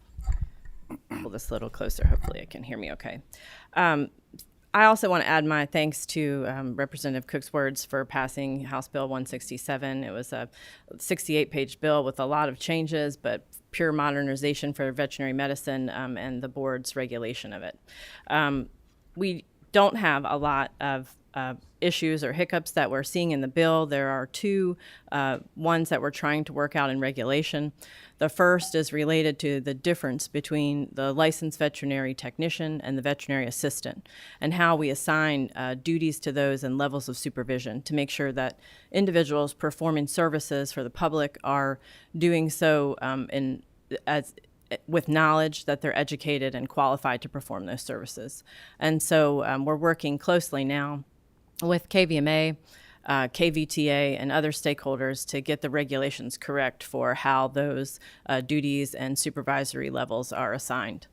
Pull this a little closer. Hopefully it can hear me okay. I also want to add my thanks to Representative Cook's words for passing House Bill 167. It was a 68-page bill with a lot of changes, but pure modernization for veterinary medicine and the board's regulation of it. We don't have a lot of issues or hiccups that we're seeing in the bill. There are two ones that we're trying to work out in regulation. The first is related to the difference between the licensed veterinary technician and the veterinary assistant, and how we assign duties to those and levels of supervision to make sure that individuals performing services for the public are doing so with knowledge that they're educated and qualified to perform those services. And so we're working closely now with KVMA, KVTA, and other stakeholders to get the regulations correct for how those duties and supervisory levels are assigned.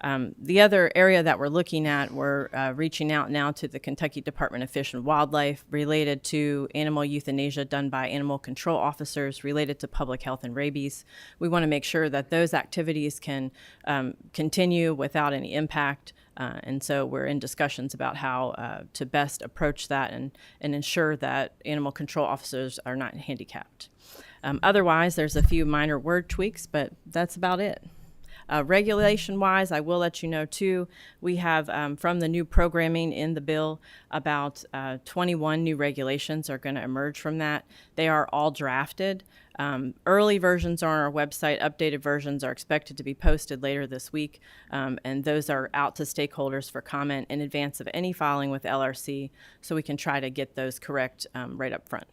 The other area that we're looking at, we're reaching out now to the Kentucky Department of Fish and Wildlife related to animal euthanasia done by animal control officers related to public health and rabies. We want to make sure that those activities can continue without any impact. And so we're in discussions about how to best approach that and ensure that animal control officers are not handicapped. Otherwise, there's a few minor word tweaks, but that's about it. Regulation-wise, I will let you know, too, we have, from the new programming in the bill, about 21 new regulations are going to emerge from that. They are all drafted. Early versions are on our website. Updated versions are expected to be posted later this week, and those are out to stakeholders for comment in advance of any filing with LRC, so we can try to get those correct right up front.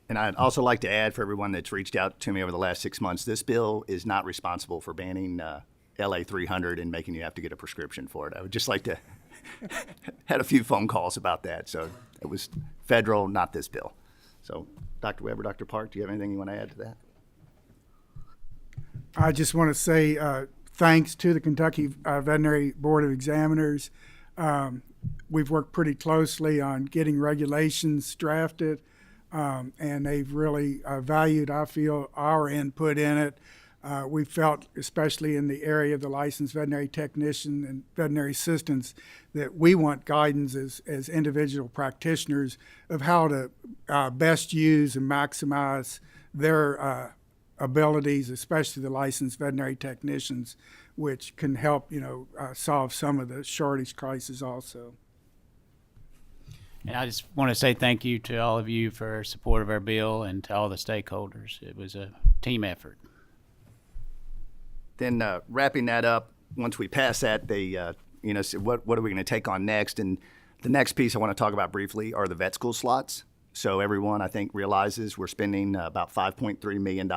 And I'd also like to add, for everyone that's reached out to me over the last 6 months, this bill is not responsible for banning LA 300 and making you have to get a prescription for it. I would just like to had a few phone calls about that. So it was federal, not this bill. So Dr. Weber, Dr. Park, do you have anything you want to add to that? I just want to say thanks to the Kentucky Veterinary Board of Examiners. We've worked pretty closely on getting regulations drafted. And they've really valued, I feel, our input in it. We felt, especially in the area of the licensed veterinary technician and veterinary assistants, that we want guidance as individual practitioners of how to best use and maximize their abilities, especially the licensed veterinary technicians, which can help, solve some of the shortage crisis also. And I just want to say thank you to all of you for support of our bill and to all the stakeholders. It was a team effort. then wrapping that up, once we pass that, they said, what are we going to take on next? And the next piece I want to talk about briefly are the vet school slots. So everyone, I think, realizes we're spending about $5.3 million.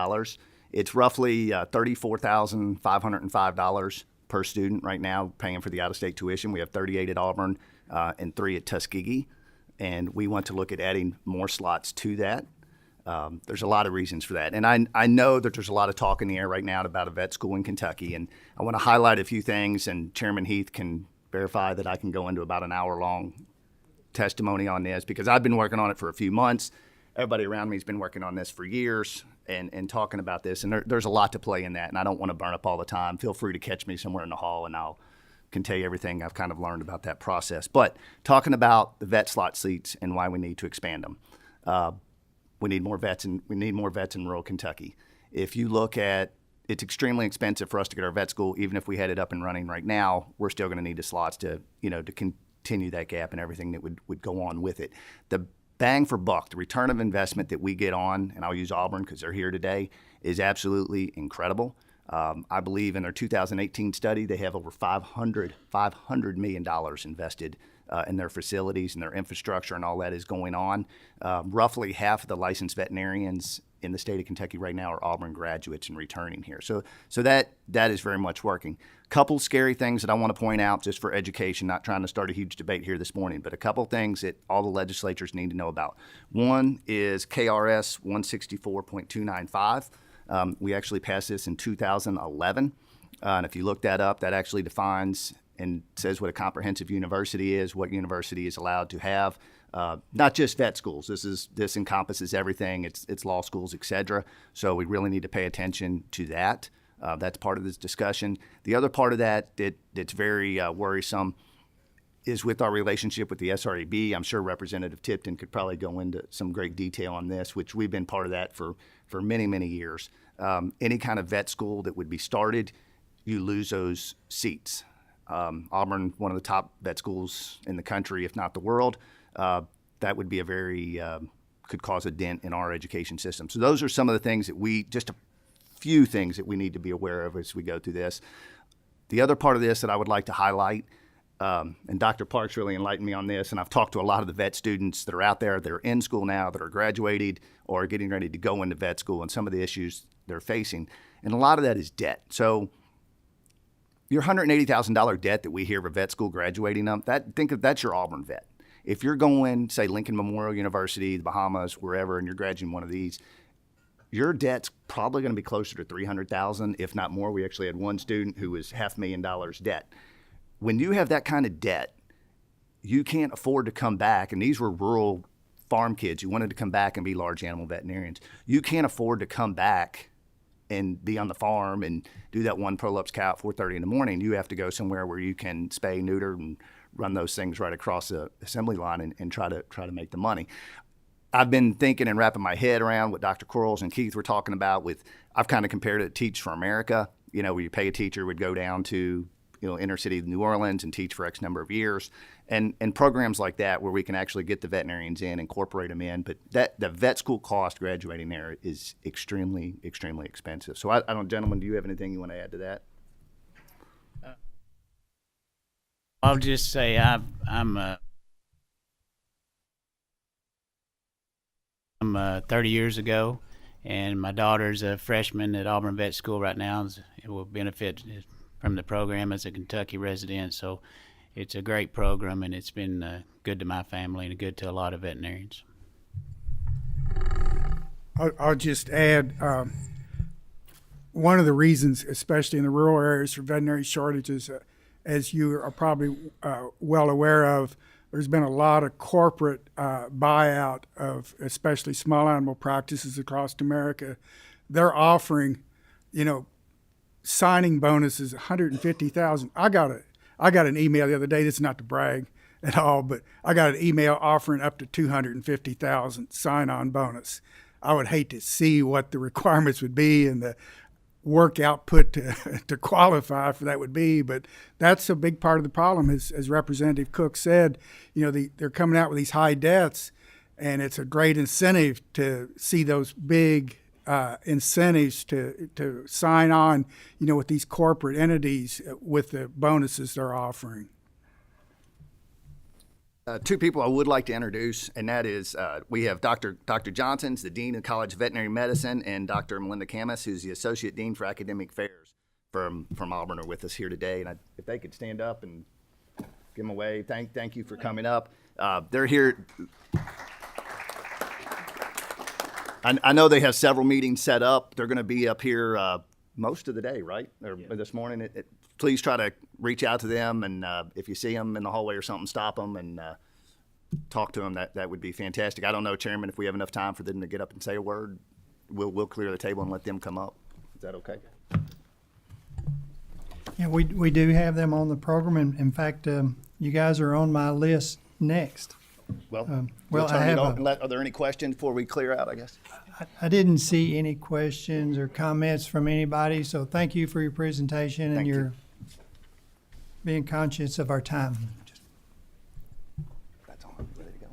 It's roughly $34,505 per student right now, paying for the out-of-state tuition. We have 38 at Auburn and 3 at Tuskegee, and we want to look at adding more slots to that. There's a lot of reasons for that. And I know that there's a lot of talk in the air right now about a vet school in Kentucky, and I want to highlight a few things, and Chairman Heath can verify that I can go into about an hour-long testimony on this because I've been working on it for a few months. Everybody around me has been working on this for years and talking about this, and there's a lot to play in that, and I don't want to burn up all the time. Feel free to catch me somewhere in the hall, and I can tell you everything I've kind of learned about that process. But talking about the vet slot seats and why we need to expand them. We need more vets, and we need more vets in rural Kentucky. If you look at, it's extremely expensive for us to get our vet school. Even if we had it up and running right now, we're still going to need the slots to continue that gap and everything that would go on with it. The bang for buck, the return of investment that we get on, and I'll use Auburn because they're here today, is absolutely incredible. I believe in their 2018 study, they have over $500 million invested in their facilities and their infrastructure, and all that is going on. Roughly half of the licensed veterinarians in the state of Kentucky right now are Auburn graduates and returning here. So that is very much working. Couple scary things that I want to point out just for education, not trying to start a huge debate here this morning, but a couple things that all the legislatures need to know about. One is KRS 164.295. We actually passed this in 2011. And if you look that up, that actually defines and says what a comprehensive university is, what university is allowed to have. Not just vet schools. This encompasses everything. It's law schools, et cetera. So we really need to pay attention to that. That's part of this discussion. The other part of that's very worrisome is with our relationship with the SREB. I'm sure Representative Tipton could probably go into some great detail on this, which we've been part of that for many, many years. Any kind of vet school that would be started, you lose those seats. Auburn, one of the top vet schools in the country, if not the world, that would be a very, could cause a dent in our education system. So those are some of the things that just a few things that we need to be aware of as we go through this. The other part of this that I would like to highlight, and Dr. Parks really enlightened me on this, and I've talked to a lot of the vet students that are out there that are in school now, that are graduated or getting ready to go into vet school, and some of the issues they're facing. And a lot of that is debt. So your $180,000 debt that we hear of a vet school graduating up, think of that's your Auburn vet. If you're going, say, Lincoln Memorial University, the Bahamas, wherever, and you're graduating one of these, your debt's probably going to be closer to $300,000, if not more. We actually had one student who was $500,000 debt. When you have that kind of debt, you can't afford to come back, and these were rural farm kids who wanted to come back and be large animal veterinarians. You can't afford to come back and be on the farm and do that one prolapse cow at 4:30 in the morning. You have to go somewhere where you can spay, neuter, and run those things right across the assembly line and try to make the money. I've been thinking and wrapping my head around what Dr. Quarles and Keith were talking about I've kind of compared it to Teach for America, where you pay a teacher, would go down to, inner city New Orleans and teach for X number of years, and programs like that where we can actually get the veterinarians in, incorporate them in. But the vet school cost graduating there is extremely, extremely expensive. So I don't, gentlemen, do you have anything you want to add to that? I'll just say I'm 30 years ago, and my daughter's a freshman at Auburn Vet School right now. It will benefit from the program as a Kentucky resident, so it's a great program, and it's been good to my family and good to a lot of veterinarians. I'll just add, one of the reasons, especially in the rural areas, for veterinary shortages, as you are probably well aware of, there's been a lot of corporate buyout of especially small animal practices across America. They're offering, signing bonuses, $150,000. I got an email the other day. This is not to brag at all, but I got an email offering up to $250,000 sign-on bonus. I would hate to see what the requirements would be and the work output to qualify for that would be, but that's a big part of the problem. As Representative Cook said, they're coming out with these high debts, and it's a great incentive to see those big incentives to sign on, with these corporate entities with the bonuses they're offering. Two people I would like to introduce, and that is we have Dr. Johnson's the Dean of College of Veterinary Medicine, and Dr. Melinda Camus, who's the Associate Dean for Academic Affairs from Auburn, are with us here today. And if they could stand up and give them a wave, thank you for coming up. They're here. I know they have several meetings set up. They're going to be up here most of the day, right? Or this morning. Please try to reach out to them, and if you see them in the hallway or something, stop them and talk to them. That would be fantastic. I don't know, Chairman, if we have enough time for them to get up and say a word. We'll clear the table and let them come up. Is that okay? Yeah, we do have them on the program, and in fact, you guys are on my list next. Well, well, turn I have it on a- and are there any questions before we clear out, I guess? I didn't see any questions or comments from anybody, so thank you for your presentation and Thank you. your being conscious of our time. That's all. Ready to go?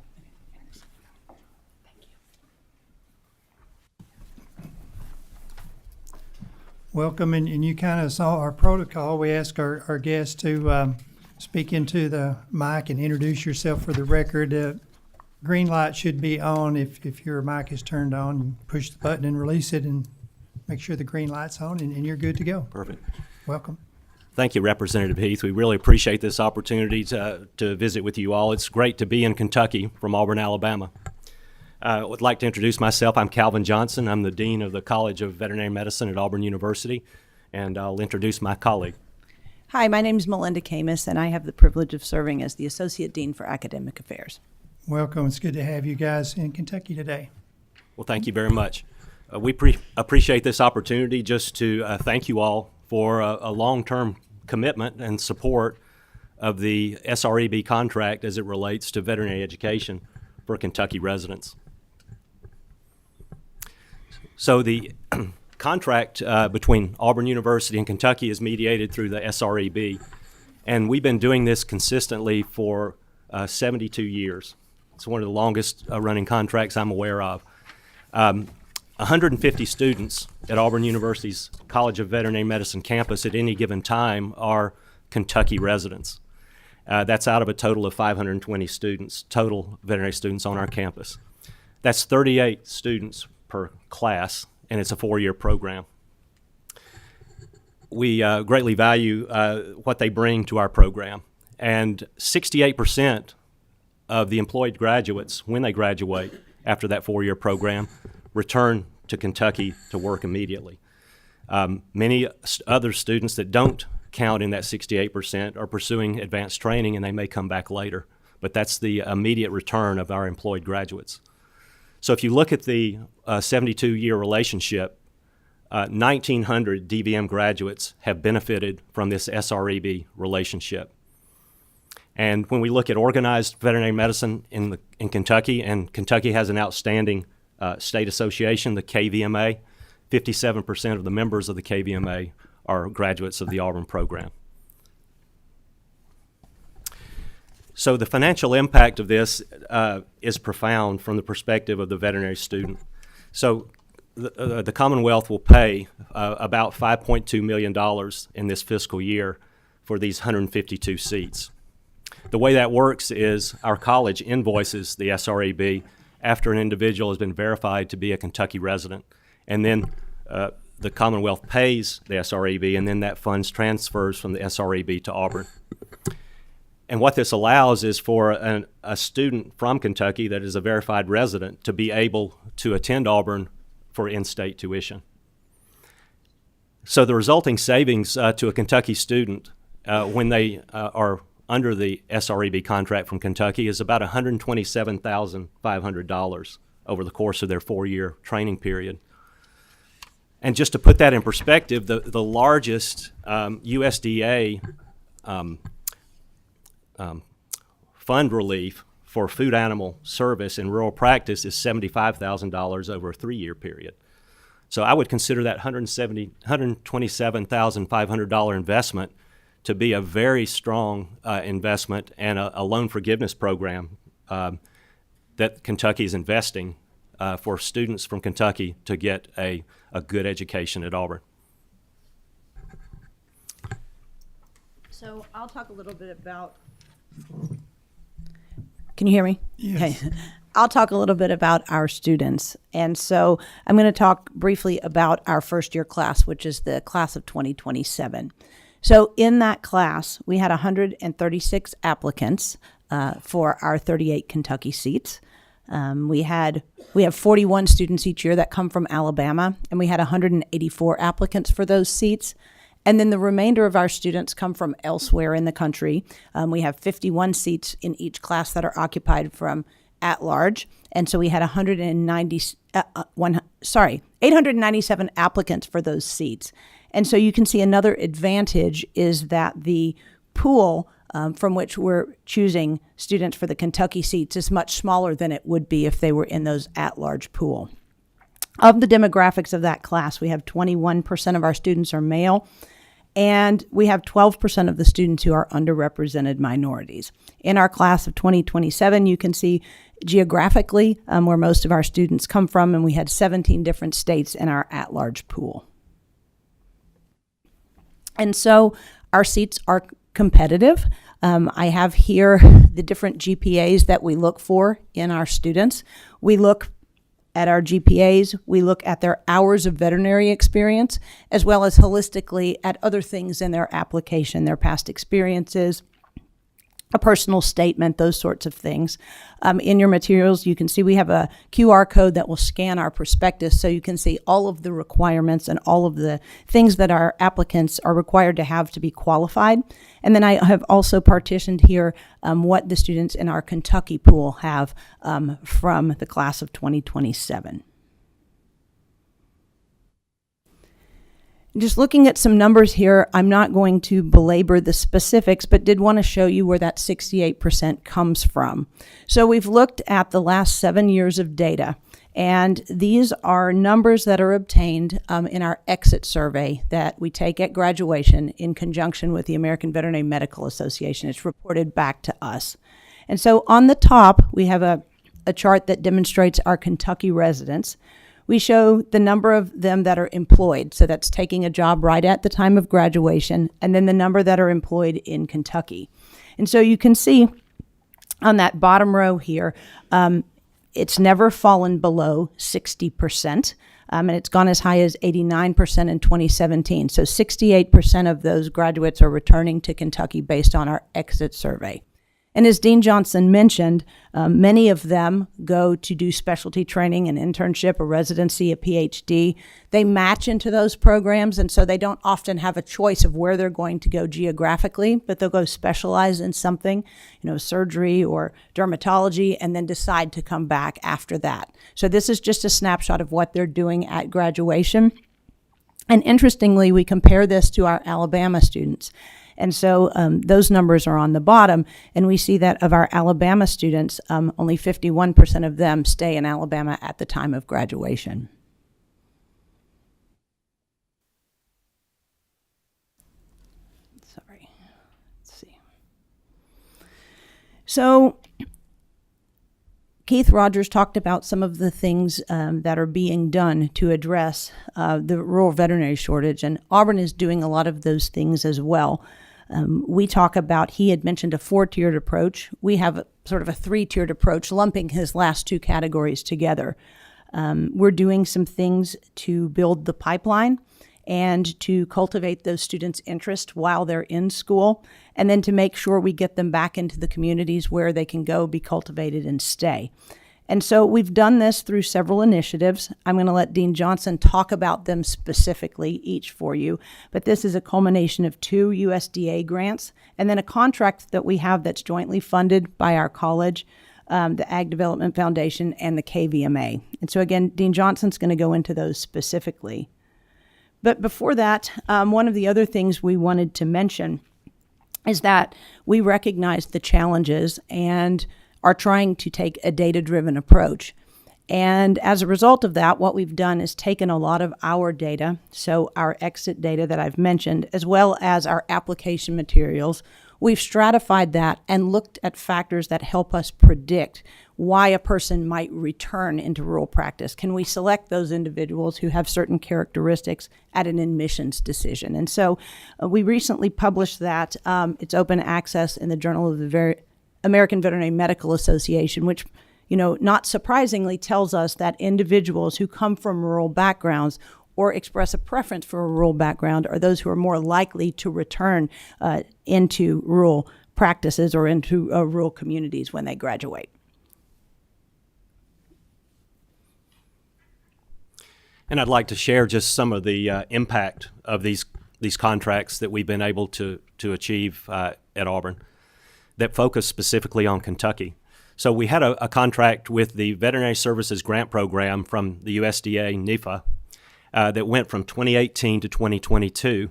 Welcome, and you kind of saw our protocol. We ask our guests to speak into the mic and introduce yourself for the record. Green light should be on if your mic is turned on. You push the button and release it and make sure the green light's on, and you're good to go. Perfect. Welcome. Thank you, Representative Heath. We really appreciate this opportunity to visit with you all. It's great to be in Kentucky from Auburn, Alabama. I would like to introduce myself. I'm Calvin Johnson. I'm the Dean of the College of Veterinary Medicine at Auburn University, and I'll introduce my colleague. Hi, my name is Melinda Camus, and I have the privilege of serving as the Associate Dean for Academic Affairs. Welcome. It's good to have you guys in Kentucky today. Well, thank you very much. We appreciate this opportunity just to thank you all for a long-term commitment and support of the SREB contract as it relates to veterinary education for Kentucky residents. So the contract between Auburn University and Kentucky is mediated through the SREB, and we've been doing this consistently for 72 years. It's one of the longest running contracts I'm aware of. 150 students at Auburn University's College of Veterinary Medicine campus at any given time are Kentucky residents. That's out of a total of 520 students, total veterinary students on our campus. That's 38 students per class, and it's a 4-year program. We greatly value what they bring to our program, and 68% of the employed graduates, when they graduate after that 4-year program, return to Kentucky to work immediately. Many other students that don't count in that 68% are pursuing advanced training, and they may come back later, but that's the immediate return of our employed graduates. So if you look at the 72-year relationship, 1,900 DVM graduates have benefited from this SREB relationship. And when we look at organized veterinary medicine in Kentucky, and Kentucky has an outstanding state association, the KVMA, 57% of the members of the KVMA are graduates of the Auburn program. So the financial impact of this is profound from the perspective of the veterinary student. So the Commonwealth will pay about $5.2 million in this fiscal year for these 152 seats. The way that works is our college invoices the SREB after an individual has been verified to be a Kentucky resident, and then the Commonwealth pays the SREB, and then that funds transfers from the SREB to Auburn. And what this allows is for a student from Kentucky that is a verified resident to be able to attend Auburn for in-state tuition. So the resulting savings to a Kentucky student when they are under the SREB contract from Kentucky is about $127,500 over the course of their 4-year training period. And just to put that in perspective, the largest USDA fund relief for food animal service in rural practice is $75,000 over a 3-year period. So I would consider that $127,500 investment to be a very strong investment and a loan forgiveness program that Kentucky is investing for students from Kentucky to get a good education at Auburn. So I'll talk a little bit about. Can you hear me? Yes. Okay. I'll talk a little bit about our students. And so I'm going to talk briefly about our first year class, which is the class of 2027. So in that class, we had 136 applicants for our 38 Kentucky seats. We have 41 students each year that come from Alabama, and we had 184 applicants for those seats. And then the remainder of our students come from elsewhere in the country. We have 51 seats in each class that are occupied from at large. And so we had 897 applicants for those seats. And so you can see another advantage is that the pool from which we're choosing students for the Kentucky seats is much smaller than it would be if they were in those at-large pool. Of the demographics of that class, we have 21% of our students are male, and we have 12% of the students who are underrepresented minorities. In our class of 2027, you can see geographically where most of our students come from, and we had 17 different states in our at-large pool. And so our seats are competitive. I have here the different GPAs that we look for in our students. We look at our GPAs, we look at their hours of veterinary experience, as well as holistically at other things in their application, their past experiences, a personal statement, those sorts of things. In your materials, you can see we have a QR code that will scan our prospectus, so you can see all of the requirements and all of the things that our applicants are required to have to be qualified. And then I have also partitioned here what the students in our Kentucky pool have from the class of 2027. Just looking at some numbers here, I'm not going to belabor the specifics, but did want to show you where that 68% comes from. So we've looked at the last 7 years of data, and these are numbers that are obtained in our exit survey that we take at graduation in conjunction with the American Veterinary Medical Association. It's reported back to us. And so on the top, we have a chart that demonstrates our Kentucky residents. We show the number of them that are employed, so that's taking a job right at the time of graduation, and then the number that are employed in Kentucky. And so you can see on that bottom row here, it's never fallen below 60%, and it's gone as high as 89% in 2017. So 68% of those graduates are returning to Kentucky based on our exit survey. And as Dean Johnson mentioned, many of them go to do specialty training, an internship, a residency, a PhD. They match into those programs, and so they don't often have a choice of where they're going to go geographically, but they'll go specialize in something, surgery or dermatology, and then decide to come back after that. So this is just a snapshot of what they're doing at graduation. And interestingly, we compare this to our Alabama students. And so those numbers are on the bottom, and we see that of our Alabama students, only 51% of them stay in Alabama at the time of graduation. Sorry, let's see. So Keith Rogers talked about some of the things that are being done to address the rural veterinary shortage, and Auburn is doing a lot of those things as well. We talk about, he had mentioned a 4-tiered approach. We have sort of a 3-tiered approach, lumping his last 2 categories together. We're doing some things to build the pipeline and to cultivate those students' interest while they're in school, and then to make sure we get them back into the communities where they can go, be cultivated, and stay. And so we've done this through several initiatives. I'm going to let Dean Johnson talk about them specifically, each for you. But this is a culmination of 2 USDA grants and then a contract that we have that's jointly funded by our college, the Ag Development Foundation, and the KVMA. And so again, Dean Johnson's going to go into those specifically. But before that, one of the other things we wanted to mention is that we recognize the challenges and are trying to take a data-driven approach. And as a result of that, what we've done is taken a lot of our data, so our exit data that I've mentioned, as well as our application materials. we've stratified that and looked at factors that help us predict why a person might return into rural practice. Can we select those individuals who have certain characteristics at an admissions decision? And so we recently published that. It's open access in the Journal of the American Veterinary Medical Association, which, not surprisingly tells us that individuals who come from rural backgrounds or express a preference for a rural background are those who are more likely to return into rural practices or into rural communities when they graduate. And I'd like to share just some of the impact of these contracts that we've been able to achieve at Auburn that focus specifically on Kentucky. So we had a contract with the Veterinary Services Grant Program from the USDA NIFA that went from 2018 to 2022.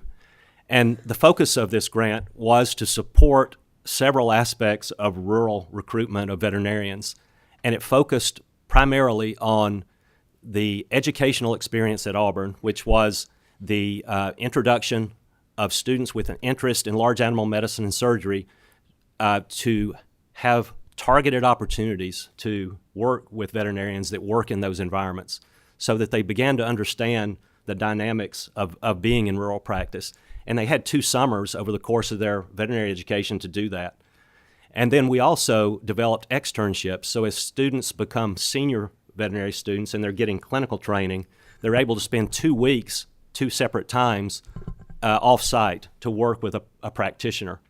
And the focus of this grant was to support several aspects of rural recruitment of veterinarians. And it focused primarily on the educational experience at Auburn, which was the introduction of students with an interest in large animal medicine and surgery to have targeted opportunities to work with veterinarians that work in those environments so that they began to understand the dynamics of being in rural practice. And they had 2 summers over the course of their veterinary education to do that. And then we also developed externships. So as students become senior veterinary students and they're getting clinical training, they're able to spend 2 weeks, 2 separate times off-site to work with a practitioner.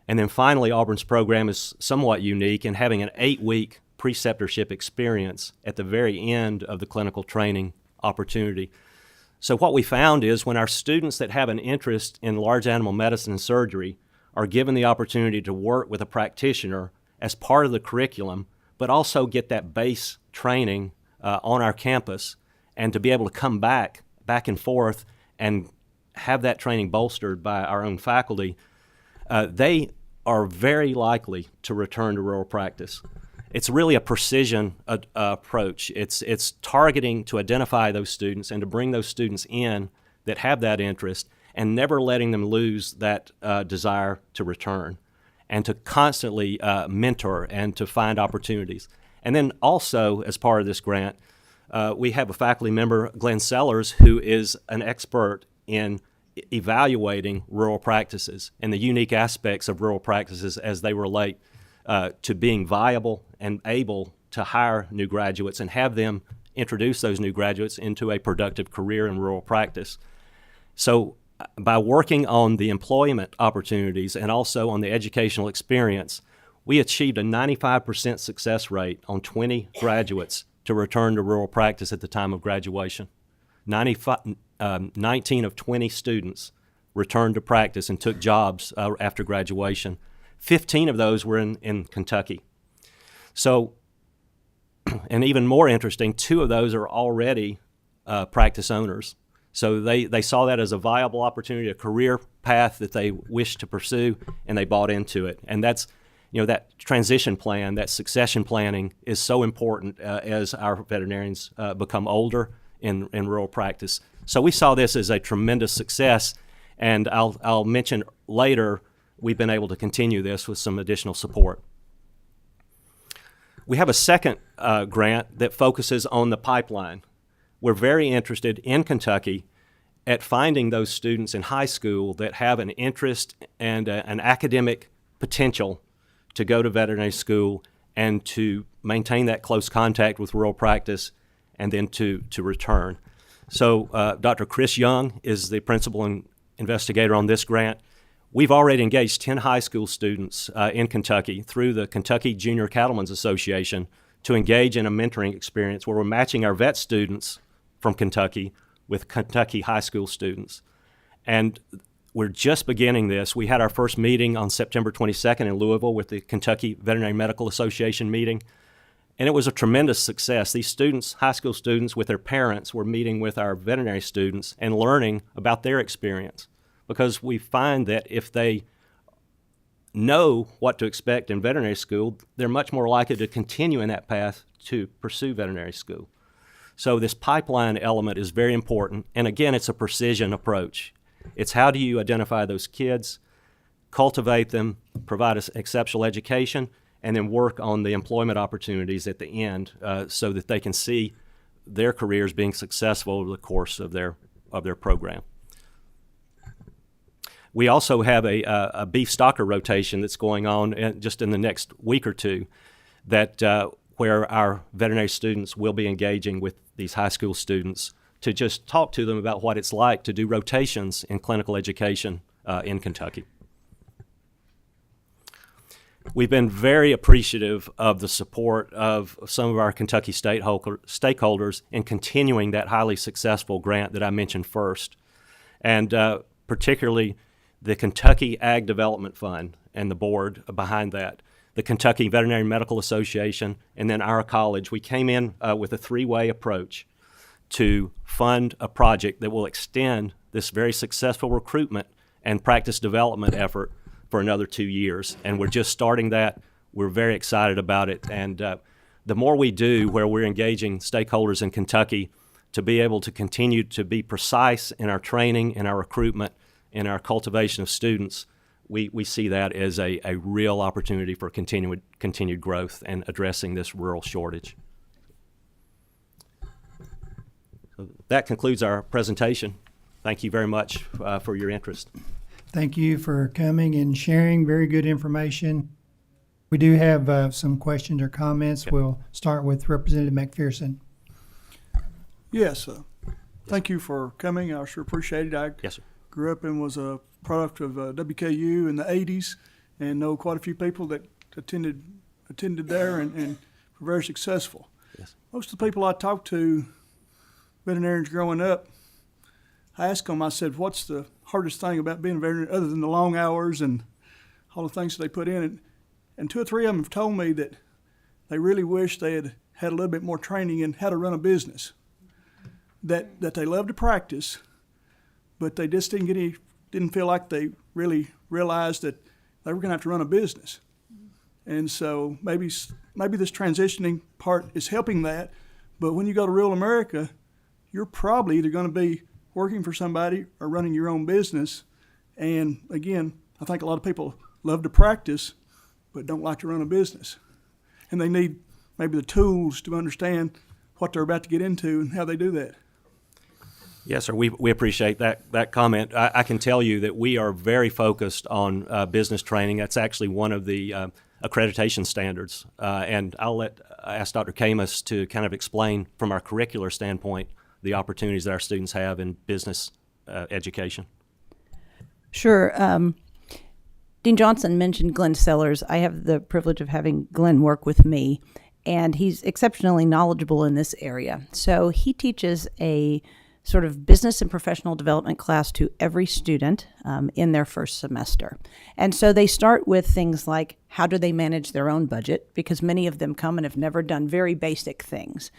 And then finally, Auburn's program is somewhat unique in having an 8-week preceptorship experience at the very end of the clinical training opportunity. So what we found is when our students that have an interest in large animal medicine and surgery are given the opportunity to work with a practitioner as part of the curriculum, but also get that base training on our campus and to be able to come back and forth and have that training bolstered by our own faculty, they are very likely to return to rural practice. It's really a precision approach. It's targeting to identify those students and to bring those students in that have that interest and never letting them lose that desire to return and to constantly mentor and to find opportunities. And then also, as part of this grant, we have a faculty member, Glenn Sellers, who is an expert in evaluating rural practices and the unique aspects of rural practices as they relate to being viable and able to hire new graduates and have them introduce those new graduates into a productive career in rural practice. So by working on the employment opportunities and also on the educational experience, we achieved a 95% success rate on 20 graduates to return to rural practice at the time of graduation. 19 of 20 students returned to practice and took jobs after graduation. 15 of those were in Kentucky. So, and even more interesting, 2 of those are already practice owners. So they saw that as a viable opportunity, a career path that they wished to pursue, and they bought into it. And that's, that transition plan, that succession planning is so important as our veterinarians become older in rural practice. So we saw this as a tremendous success, and I'll mention later we've been able to continue this with some additional support. We have a second grant that focuses on the pipeline. We're very interested in Kentucky at finding those students in high school that have an interest and an academic potential to go to veterinary school and to maintain that close contact with rural practice and then to return. So Dr. Chris Young is the principal and investigator on this grant. We've already engaged 10 high school students in Kentucky through the Kentucky Junior Cattlemen's Association to engage in a mentoring experience where we're matching our vet students from Kentucky with Kentucky high school students. And we're just beginning this. We had our first meeting on September 22nd in Louisville with the Kentucky Veterinary Medical Association meeting, and it was a tremendous success. These students, high school students with their parents, were meeting with our veterinary students and learning about their experience, because we find that if they know what to expect in veterinary school, they're much more likely to continue in that path to pursue veterinary school. So this pipeline element is very important. And again, it's a precision approach. It's how do you identify those kids, cultivate them, provide us exceptional education, and then work on the employment opportunities at the end so that they can see their careers being successful over the course of their program. We also have a beef stocker rotation that's going on just in the next week or two that where our veterinary students will be engaging with these high school students to just talk to them about what it's like to do rotations in clinical education in Kentucky. We've been very appreciative of the support of some of our Kentucky stakeholders in continuing that highly successful grant that I mentioned first, and particularly the Kentucky Ag Development Fund and the board behind that, the Kentucky Veterinary Medical Association, and then our college. We came in with a three-way approach to fund a project that will extend this very successful recruitment and practice development effort for another 2 years. And we're just starting that. We're very excited about it. And the more we do where we're engaging stakeholders in Kentucky to be able to continue to be precise in our training, in our recruitment, in our cultivation of students, we see that as a real opportunity for continued growth and addressing this rural shortage. So that concludes our presentation. Thank you very much for your interest. Thank you for coming and sharing. Very good information. We do have some questions or comments. Yep. We'll start with Representative McPherson. Yes, thank you for coming. I sure appreciate it. I Yes, sir. grew up and was a product of WKU in the 80s and know quite a few people that attended there and were very successful. Yes. Most of the people I talked to, veterinarians growing up, I asked them, I said, what's the hardest thing about being a veterinarian other than the long hours and all the things that they put in? And two or three of them have told me that they really wish they had had a little bit more training in how to run a business, that they love to practice, but they just didn't feel like they really realized that they were going to have to run a business. And so maybe this transitioning part is helping that, but when you go to rural America, you're probably either going to be working for somebody or running your own business. And again, I think a lot of people love to practice, but don't like to run a business. And they need maybe the tools to understand what they're about to get into and how they do that. Yes, sir. We appreciate that comment. I can tell you that we are very focused on business training. That's actually one of the accreditation standards. And I'll ask Dr. Camus to kind of explain from our curricular standpoint the opportunities that our students have in business education. Sure. Dean Johnson mentioned Glenn Sellers. I have the privilege of having Glenn work with me, and he's exceptionally knowledgeable in this area. So he teaches a sort of business and professional development class to every student in their first semester. And so they start with things like how do they manage their own budget, because many of them come and have never done very basic things.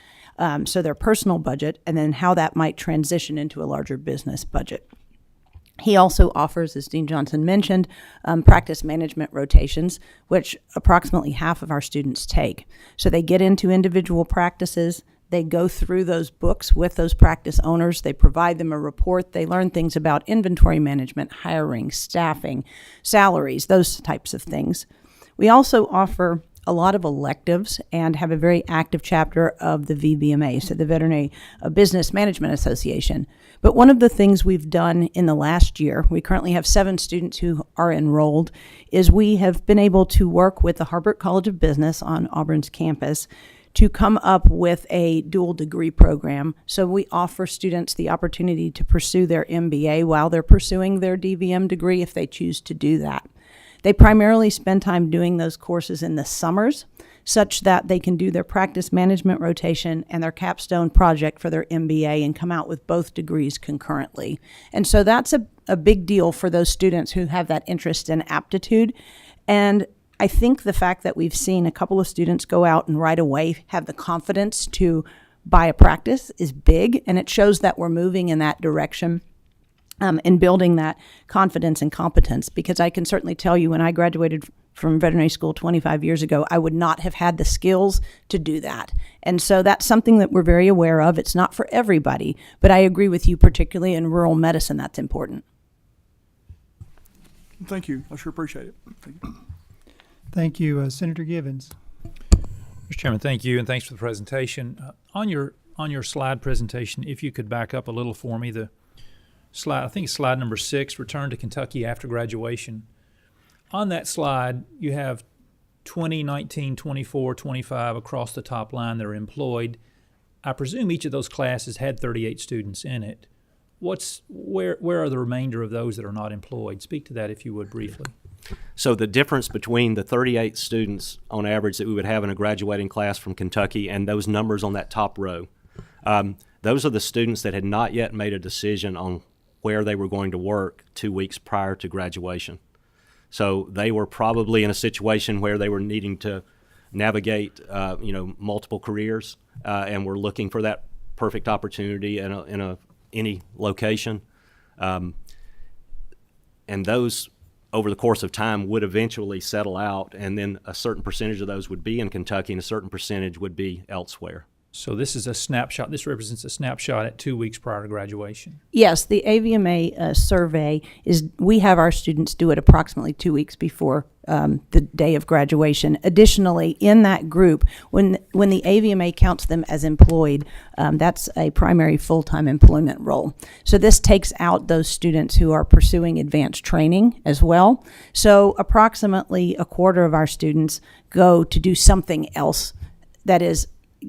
So their personal budget, and then how that might transition into a larger business budget. He also offers, as Dean Johnson mentioned, practice management rotations, which approximately half of our students take. So they get into individual practices, they go through those books with those practice owners, they provide them a report, they learn things about inventory management, hiring, staffing, salaries, those types of things. We also offer a lot of electives and have a very active chapter of the VBMA, so the Veterinary Business Management Association. But one of the things we've done in the last year, we currently have 7 students who are enrolled, is we have been able to work with the Harbert College of Business on Auburn's campus to come up with a dual degree program. So we offer students the opportunity to pursue their MBA while they're pursuing their DVM degree if they choose to do that. They primarily spend time doing those courses in the summers, such that they can do their practice management rotation and their capstone project for their MBA and come out with both degrees concurrently. And so that's a big deal for those students who have that interest and aptitude. And I think the fact that we've seen a couple of students go out and right away have the confidence to buy a practice is big, and it shows that we're moving in that direction. And building that confidence and competence, because I can certainly tell you when I graduated from veterinary school 25 years ago, I would not have had the skills to do that. And so that's something that we're very aware of. It's not for everybody, but I agree with you, particularly in rural medicine, that's important. Thank you. I sure appreciate it. Thank you. Thank you, Senator Givens. Mr. Chairman, thank you, and thanks for the presentation. On your slide presentation, if you could back up a little for me, the slide, I think it's slide number 6, return to Kentucky after graduation. On that slide, you have 20, 19, 24, 25 across the top line that are employed. I presume each of those classes had 38 students in it. Where are the remainder of those that are not employed? Speak to that if you would briefly. So the difference between the 38 students on average that we would have in a graduating class from Kentucky and those numbers on that top row, those are the students that had not yet made a decision on where they were going to work 2 weeks prior to graduation. So they were probably in a situation where they were needing to navigate, multiple careers, and were looking for that perfect opportunity in any location. And those, over the course of time, would eventually settle out, and then a certain percentage of those would be in Kentucky and a certain percentage would be elsewhere. So this is a snapshot. This represents a snapshot at 2 weeks prior to graduation. Yes, the AVMA survey is, we have our students do it approximately 2 weeks before the day of graduation. Additionally, in that group, when the AVMA counts them as employed, that's a primary full-time employment role. So this takes out those students who are pursuing advanced training as well. So approximately a quarter of our students go to do something else that is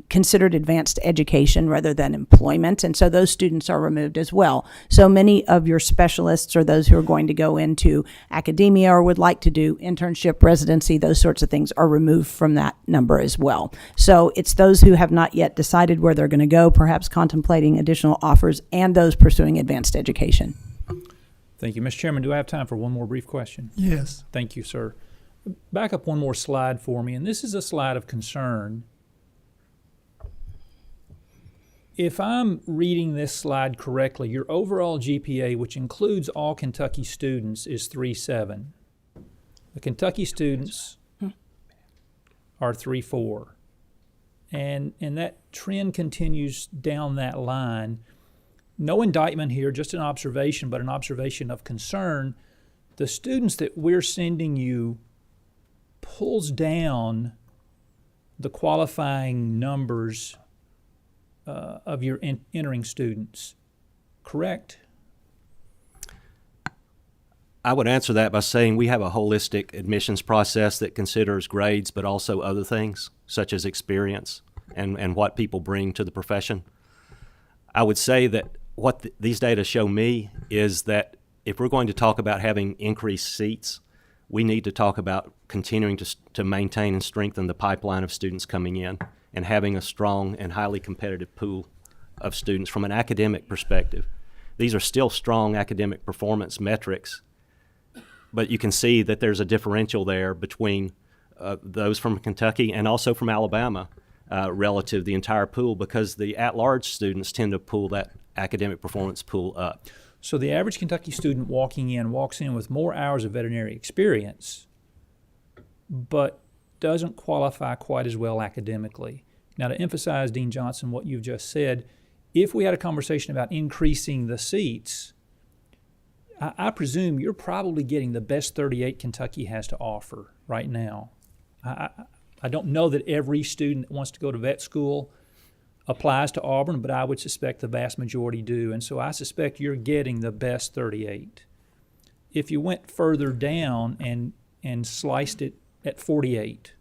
considered advanced education rather than employment, and so those students are removed as well. So many of your specialists or those who are going to go into academia or would like to do internship, residency, those sorts of things are removed from that number as well. So it's those who have not yet decided where they're going to go, perhaps contemplating additional offers, and those pursuing advanced education. Thank you. Mr. Chairman, do I have time for one more brief question? Yes. Thank you, sir. Back up one more slide for me, and this is a slide of concern. If I'm reading this slide correctly, your overall GPA, which includes all Kentucky students, is 3.7. The Kentucky students are 3.4. And that trend continues down that line. No indictment here, just an observation, but an observation of concern. The students that we're sending you pulls down the qualifying numbers of your entering students, correct? I would answer that by saying we have a holistic admissions process that considers grades, but also other things, such as experience and what people bring to the profession. I would say that what these data show me is that if we're going to talk about having increased seats, we need to talk about continuing to maintain and strengthen the pipeline of students coming in, and having a strong and highly competitive pool of students from an academic perspective. These are still strong academic performance metrics, but you can see that there's a differential there between those from Kentucky and also from Alabama relative to the entire pool, because the at-large students tend to pull that academic performance pool up. So the average Kentucky student walks in with more hours of veterinary experience, but doesn't qualify quite as well academically. Now, to emphasize, Dean Johnson, what you've just said, if we had a conversation about increasing the seats, I presume you're probably getting the best 38 Kentucky has to offer right now. I don't know that every student that wants to go to vet school applies to Auburn, but I would suspect the vast majority do, and so I suspect you're getting the best 38. If you went further down and sliced it at 48,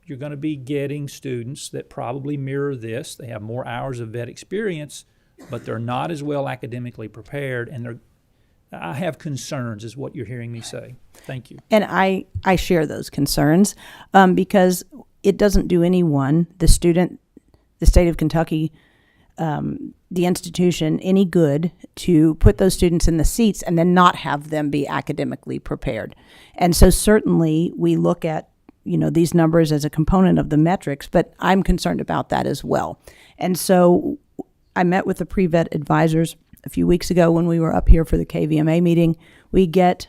you're going to be getting students that probably mirror this. They have more hours of vet experience, but they're not as well academically prepared, and I have concerns, is what you're hearing me say. Thank you. And I share those concerns because it doesn't do anyone, the student, the state of Kentucky, the institution, any good to put those students in the seats and then not have them be academically prepared. And so certainly we look at these numbers as a component of the metrics, but I'm concerned about that as well. And so I met with the pre-vet advisors a few weeks ago when we were up here for the KVMA meeting. We get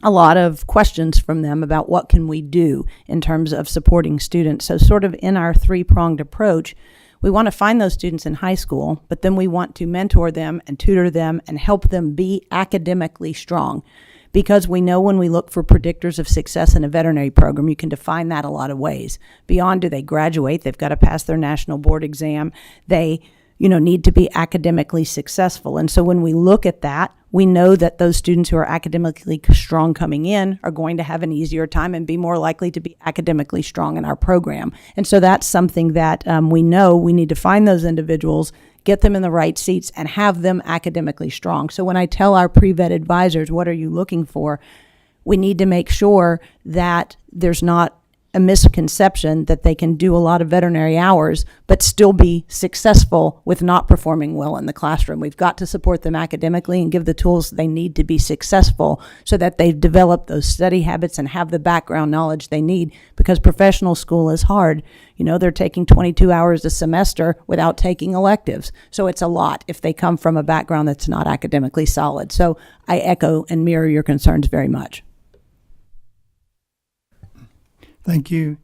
a lot of questions from them about what can we do in terms of supporting students. So sort of in our three-pronged approach, We want to find those students in high school, but then we want to mentor them and tutor them and help them be academically strong. Because we know when we look for predictors of success in a veterinary program, you can define that a lot of ways. Beyond do they graduate, they've got to pass their national board exam, they need to be academically successful. And so when we look at that, we know that those students who are academically strong coming in are going to have an easier time and be more likely to be academically strong in our program. And so that's something that we know we need to find those individuals, get them in the right seats, and have them academically strong. So when I tell our pre-vet advisors, what are you looking for? We need to make sure that there's not a misconception that they can do a lot of veterinary hours but still be successful with not performing well in the classroom. We've got to support them academically and give the tools they need to be successful so that they've developed those study habits and have the background knowledge they need, because professional school is hard. They're taking 22 hours a semester without taking electives. So it's a lot if they come from a background that's not academically solid. So I echo and mirror your concerns very much. Thank you.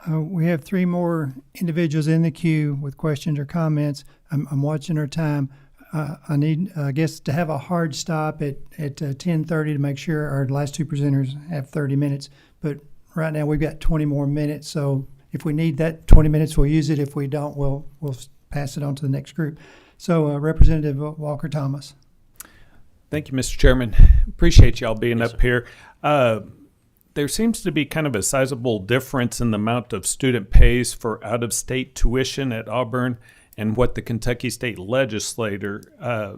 We have 3 more individuals in the queue with questions or comments. I'm watching our time. I need, I guess, to have a hard stop at 10:30 to make sure our last 2 presenters have 30 minutes. But right now we've got 20 more minutes. So if we need that 20 minutes, we'll use it. If we don't, we'll pass it on to the next group. So Representative Walker Thomas. Thank you, Mr. Chairman. Appreciate y'all being up here. There seems to be kind of a sizable difference in the amount of student pays for out-of-state tuition at Auburn and what the Kentucky State Legislature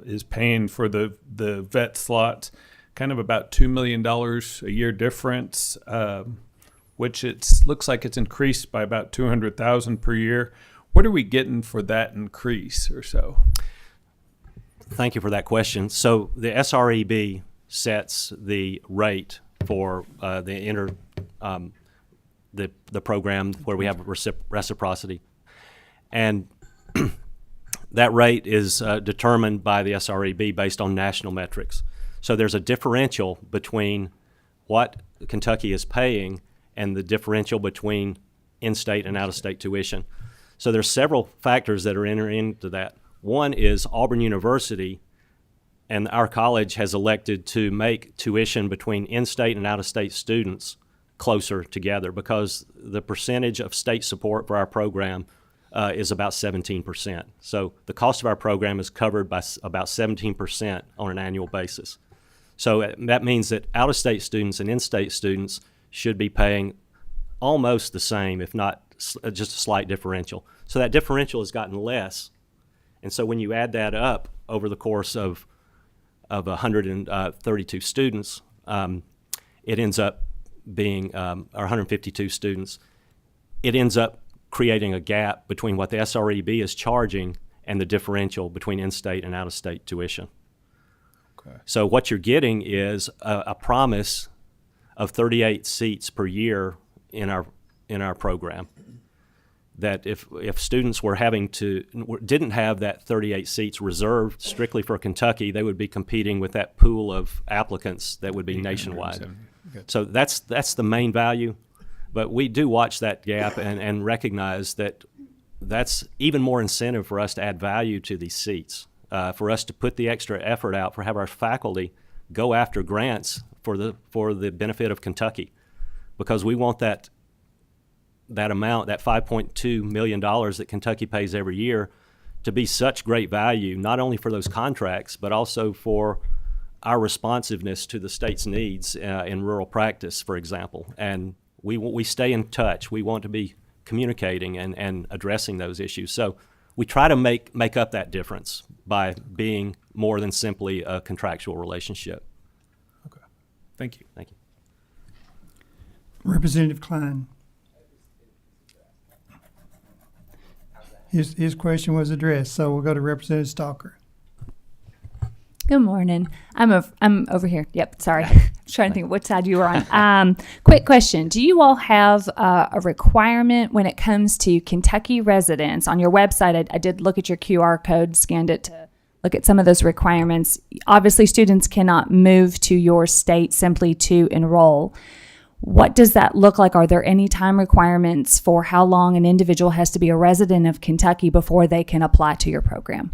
is paying for the vet slots. Kind of about $2 million a year difference, which looks like it's increased by about $200,000 per year. What are we getting for that increase or so? Thank you for that question. So the SREB sets the rate for the program where we have reciprocity, and that rate is determined by the SREB based on national metrics. So there's a differential between what Kentucky is paying and the differential between in-state and out-of-state tuition. So there's several factors that are entering into that. One is Auburn University and our college has elected to make tuition between in-state and out-of-state students closer together because the percentage of state support for our program is about 17%. So the cost of our program is covered by about 17% on an annual basis. So that means that out-of-state students and in-state students should be paying almost the same, if not just a slight differential. So that differential has gotten less. And so when you add that up over the course of 132 students, it ends up being, or 152 students, it ends up creating a gap between what the SREB is charging and the differential between in-state and out-of-state tuition. Okay. So what you're getting is a promise of 38 seats per year in our program. That if students didn't have that 38 seats reserved strictly for Kentucky, they would be competing with that pool of applicants that would be nationwide. So that's the main value. But we do watch that gap and recognize that that's even more incentive for us to add value to these seats, for us to put the extra effort out, have our faculty go after grants for the benefit of Kentucky, because we want that amount, that $5.2 million that Kentucky pays every year, to be such great value, not only for those contracts, but also for our responsiveness to the state's needs in rural practice, for example. And we stay in touch. We want to be communicating and addressing those issues. So we try to make up that difference by being more than simply a contractual relationship. Okay. Thank you. Thank you. Representative Klein. His question was addressed, so we'll go to Representative Stalker. Good morning. I'm over here. Yep, sorry. Trying to think what side you were on. Quick question. Do you all have a requirement when it comes to Kentucky residents? On your website, I did look at your QR code, scanned it to look at some of those requirements. Obviously, students cannot move to your state simply to enroll. What does that look like? Are there any time requirements for how long an individual has to be a resident of Kentucky before they can apply to your program?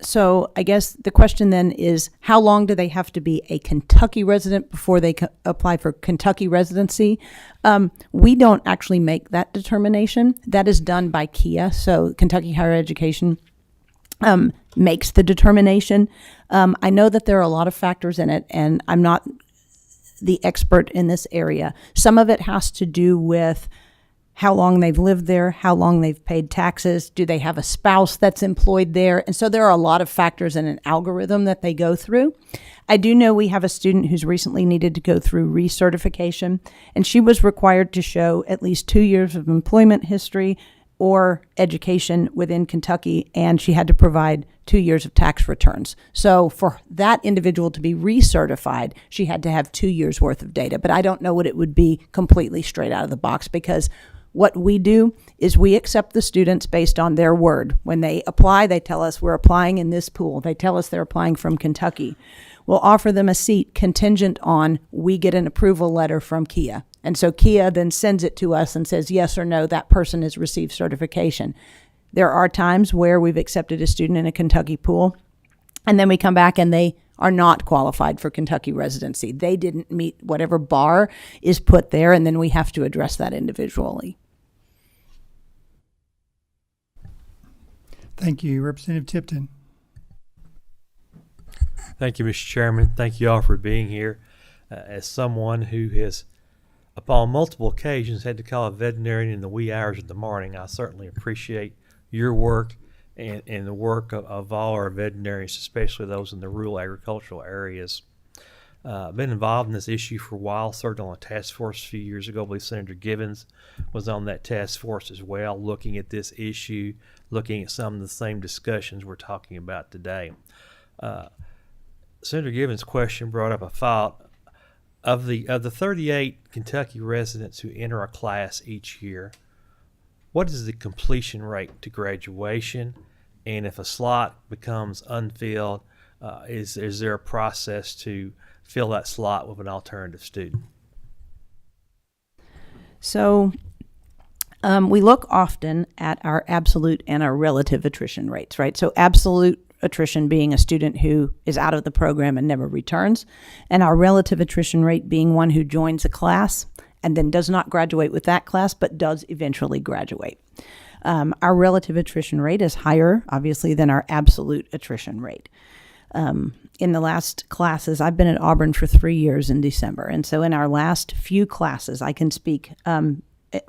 So I guess the question then is, how long do they have to be a Kentucky resident before they apply for Kentucky residency? We don't actually make that determination. That is done by KIA, so Kentucky Higher Education makes the determination. I know that there are a lot of factors in it, and I'm not the expert in this area. Some of it has to do with how long they've lived there, how long they've paid taxes, do they have a spouse that's employed there? And so there are a lot of factors in an algorithm that they go through. I do know we have a student who's recently needed to go through recertification, and she was required to show at least 2 years of employment history or education within Kentucky, and she had to provide 2 years of tax returns. So for that individual to be recertified, she had to have 2 years worth of data. But I don't know what it would be completely straight out of the box, because what we do is we accept the students based on their word. When they apply, they tell us we're applying in this pool. They tell us they're applying from Kentucky. We'll offer them a seat contingent on we get an approval letter from KIA. And so KIA then sends it to us and says yes or no, that person has received certification. There are times where we've accepted a student in a Kentucky pool, and then we come back and they are not qualified for Kentucky residency. They didn't meet whatever bar is put there, and then we have to address that individually. Thank you. Representative Tipton. Thank you, Mr. Chairman. Thank you all for being here. As someone who has, upon multiple occasions, had to call a veterinarian in the wee hours of the morning, I certainly appreciate your work and the work of all our veterinarians, especially those in the rural agricultural areas. I've been involved in this issue for a while, served on a task force a few years ago. I believe Senator Givens was on that task force as well, looking at this issue, looking at some of the same discussions we're talking about today. Senator Givens' question brought up a thought. Of the 38 Kentucky residents who enter a class each year, what is the completion rate to graduation? And if a slot becomes unfilled, is there a process to fill that slot with an alternative student? So we look often at our absolute and our relative attrition rates, right? So absolute attrition being a student who is out of the program and never returns, and our relative attrition rate being one who joins a class and then does not graduate with that class but does eventually graduate. Our relative attrition rate is higher, obviously, than our absolute attrition rate. In the last classes, I've been at Auburn for 3 years in December, and so in our last few classes, I can speak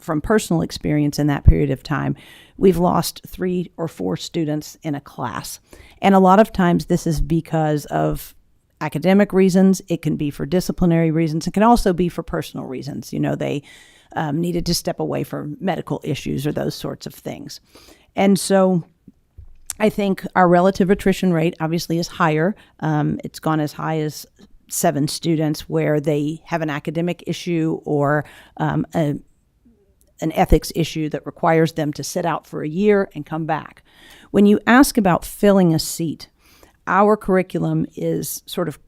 from personal experience in that period of time, we've lost 3 or 4 students in a class. And a lot of times this is because of academic reasons. It can be for disciplinary reasons. It can also be for personal reasons. You know, they needed to step away for medical issues or those sorts of things. And so I think our relative attrition rate obviously is higher. It's gone as high as 7 students where they have an academic issue or an ethics issue that requires them to sit out for a year and come back. When you ask about filling a seat, our curriculum is sort of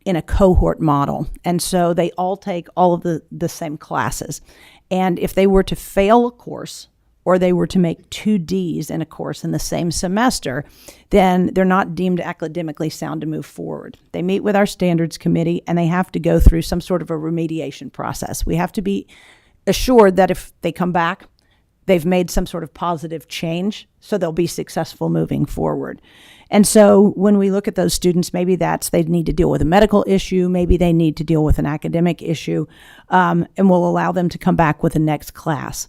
in a cohort model. And so they all take all of the same classes. And if they were to fail a course or they were to make 2 Ds in a course in the same semester, then they're not deemed academically sound to move forward. They meet with our standards committee and they have to go through some sort of a remediation process. We have to be assured that if they come back, they've made some sort of positive change, so they'll be successful moving forward. And so when we look at those students, maybe that's they need to deal with a medical issue, maybe they need to deal with an academic issue, and we'll allow them to come back with the next class.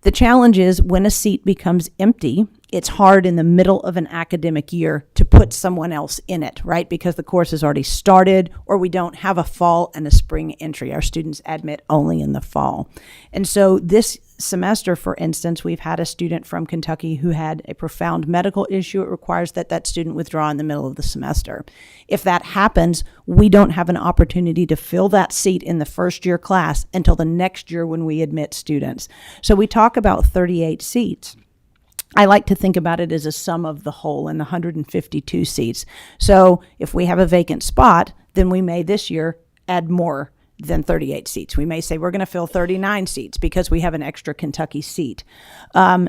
The challenge is when a seat becomes empty, it's hard in the middle of an academic year to put someone else in it, right? Because the course has already started or we don't have a fall and a spring entry. Our students admit only in the fall. And so this semester, for instance, we've had a student from Kentucky who had a profound medical issue. It requires that that student withdraw in the middle of the semester. If that happens, we don't have an opportunity to fill that seat in the first year class until the next year when we admit students. So we talk about 38 seats. I like to think about it as a sum of the whole in the 152 seats. So if we have a vacant spot, then we may this year add more than 38 seats. We may say we're going to fill 39 seats because we have an extra Kentucky seat.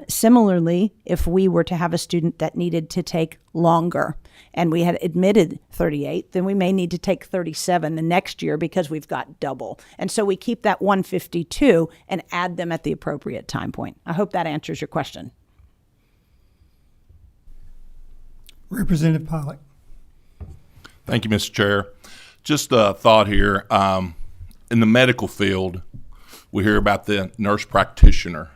Similarly, if we were to have a student that needed to take longer and we had admitted 38, then we may need to take 37 the next year because we've got double. And so we keep that 152 and add them at the appropriate time point. I hope that answers your question. Representative Pollock. Thank you, Mr. Chair. Just a thought here. In the medical field, we hear about the nurse practitioner.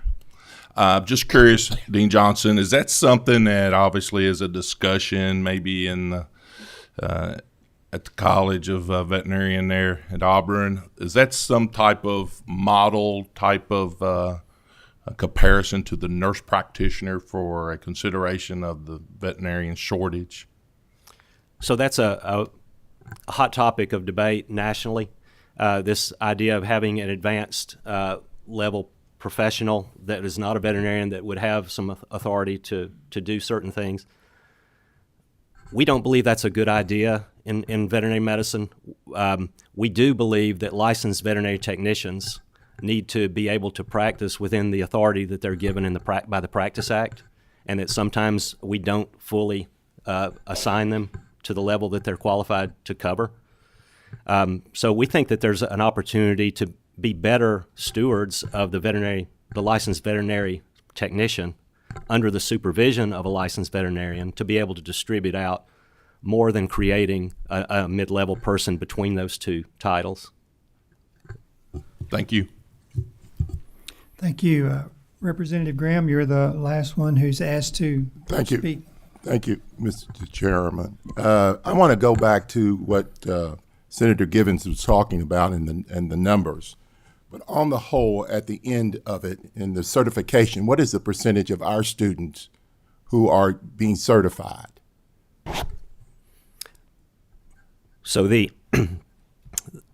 Just curious, Dean Johnson, is that something that obviously is a discussion maybe in the, at the College of Veterinarian there at Auburn? Is that some type of model, type of a comparison to the nurse practitioner for a consideration of the veterinarian shortage? So that's a hot topic of debate nationally. This idea of having an advanced level professional that is not a veterinarian that would have some authority to do certain things. We don't believe that's a good idea in veterinary medicine. We do believe that licensed veterinary technicians need to be able to practice within the authority that they're given by the Practice Act, and that sometimes we don't fully assign them to the level that they're qualified to cover. So we think that there's an opportunity to be better stewards of the licensed veterinary technician under the supervision of a licensed veterinarian to be able to distribute out more than creating a mid-level person between those two titles. Thank you. Thank you. Representative Graham, you're the last one who's asked to speak. Thank you, Mr. Chairman. I want to go back to what Senator Givens was talking about and the numbers. But on the whole, at the end of it, in the certification, what is the percentage of our students who are being certified? So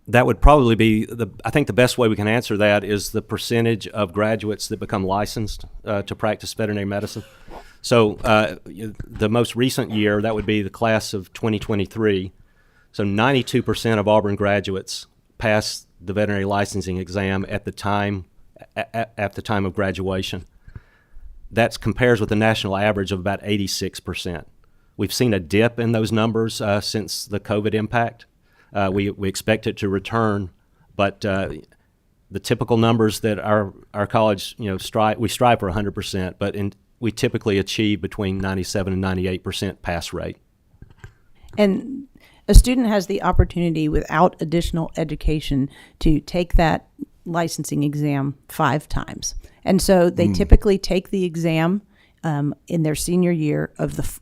that would probably be I think the best way we can answer that is the percentage of graduates that become licensed to practice veterinary medicine. So the most recent year, that would be the class of 2023. So 92% of Auburn graduates passed the veterinary licensing exam at the time of graduation. That compares with the national average of about 86%. We've seen a dip in those numbers since the COVID impact. We expect it to return, but the typical numbers that our college, we strive for 100%, but we typically achieve between 97 and 98% pass rate. And a student has the opportunity without additional education to take that licensing exam 5 times. And so they typically take the exam in their senior year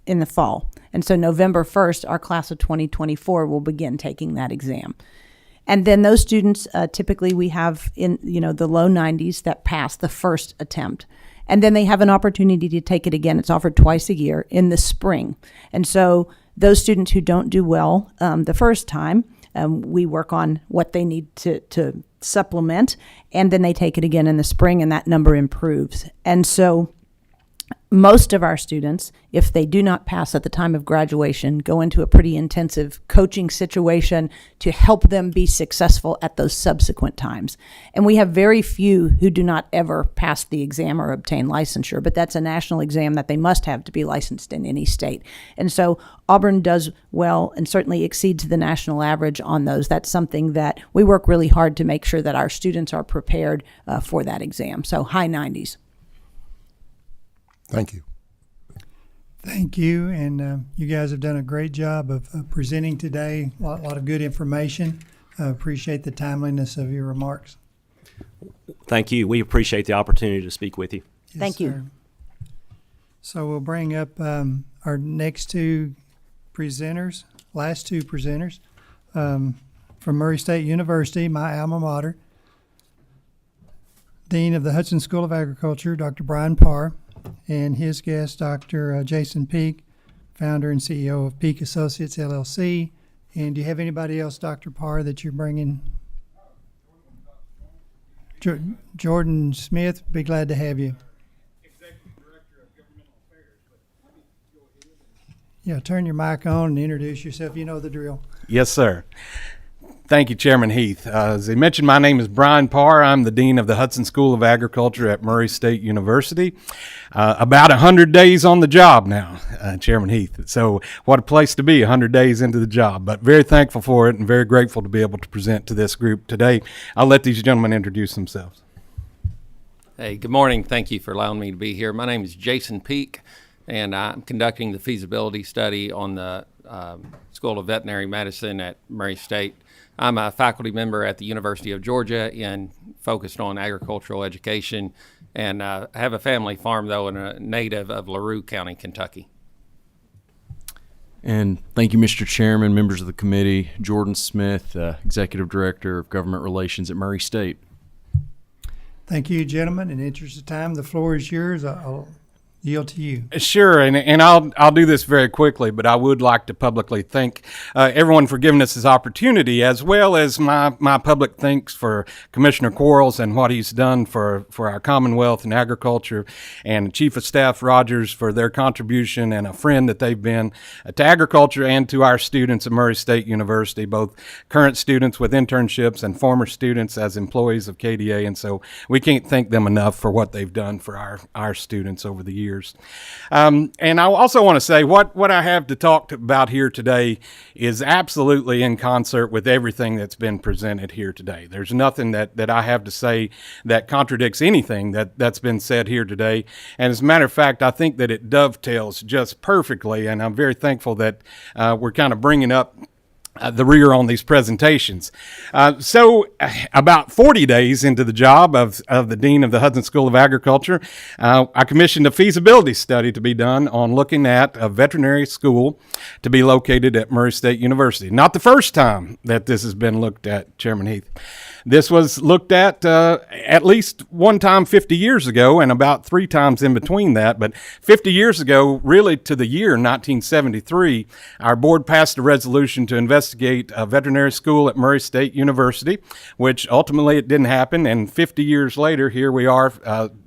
in the fall. And so November 1st, our class of 2024 will begin taking that exam. And then those students, typically we have in the low 90s that pass the first attempt. And then they have an opportunity to take it again. It's offered twice a year in the spring. And so those students who don't do well the first time, we work on what they need to supplement, and then they take it again in the spring, and that number improves. And so most of our students, if they do not pass at the time of graduation, go into a pretty intensive coaching situation to help them be successful at those subsequent times. And we have very few who do not ever pass the exam or obtain licensure, but that's a national exam that they must have to be licensed in any state. And so Auburn does well and certainly exceeds the national average on those. That's something that we work really hard to make sure that our students are prepared for that exam. So high 90s. Thank you. Thank you, and you guys have done a great job of presenting today. A lot of good information. Appreciate the timeliness of your remarks. Thank you. We appreciate the opportunity to speak with you. Yes, Thank you. sir. So we'll bring up our next two presenters, last two presenters from Murray State University, my alma mater. Dean of the Hudson School of Agriculture, Dr. Brian Parr, and his guest, Dr. Jason Peak, founder and CEO of Peak Associates, LLC. And do you have anybody else, Dr. Parr, that you're bringing? Jordan Smith, be glad to have you. Executive Director of Governmental Affairs. But let me go ahead and... Yeah, turn your mic on and introduce yourself. You know the drill. Yes, sir. Thank you, Chairman Heath. As he mentioned, my name is Brian Parr. I'm the Dean of the Hudson School of Agriculture at Murray State University. About 100 days on the job now, Chairman Heath. So what a place to be 100 days into the job, but very thankful for it and very grateful to be able to present to this group today. I'll let these gentlemen introduce themselves. Hey, good morning. Thank you for allowing me to be here. My name is Jason Peak, and I'm conducting the feasibility study on the School of Veterinary Medicine at Murray State. I'm a faculty member at the University of Georgia and focused on agricultural education, and I have a family farm, though, and a native of LaRue County, Kentucky. And thank you, Mr. Chairman, members of the committee. Jordan Smith, Executive Director of Government Relations at Murray State. Thank you, gentlemen. In the interest of time, the floor is yours. I'll yield to you. Sure, and I'll do this very quickly, but I would like to publicly thank everyone for giving us this opportunity, as well as my public thanks for Commissioner Quarles and what he's done for our Commonwealth and agriculture, and Chief of Staff Rogers for their contribution and a friend that they've been to agriculture and to our students at Murray State University, both current students with internships and former students as employees of KDA, and so we can't thank them enough for what they've done for our students over the years. And I also want to say what I have to talk about here today is absolutely in concert with everything that's been presented here today. There's nothing that I have to say that contradicts anything that's been said here today. And as a matter of fact, I think that it dovetails just perfectly, and I'm very thankful that we're kind of bringing up the rear on these presentations. So about 40 days into the job of the Dean of the Hudson School of Agriculture, I commissioned a feasibility study to be done on looking at a veterinary school to be located at Murray State University. Not the first time that this has been looked at, Chairman Heath. This was looked at least one time 50 years ago and about 3 times in between that. But 50 years ago, really to the year 1973, our board passed a resolution to investigate a veterinary school at Murray State University, which ultimately it didn't happen. And 50 years later, here we are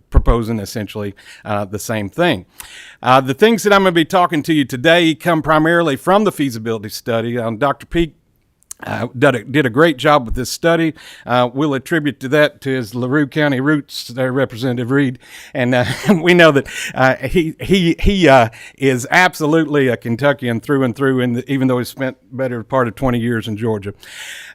proposing essentially the same thing. The things that I'm going to be talking to you today come primarily from the feasibility study. Dr. Peak did a great job with this study. We'll attribute that to his LaRue County roots, there, Representative Reed, and we know that he is absolutely a Kentuckian through and through, even though he spent better part of 20 years in Georgia.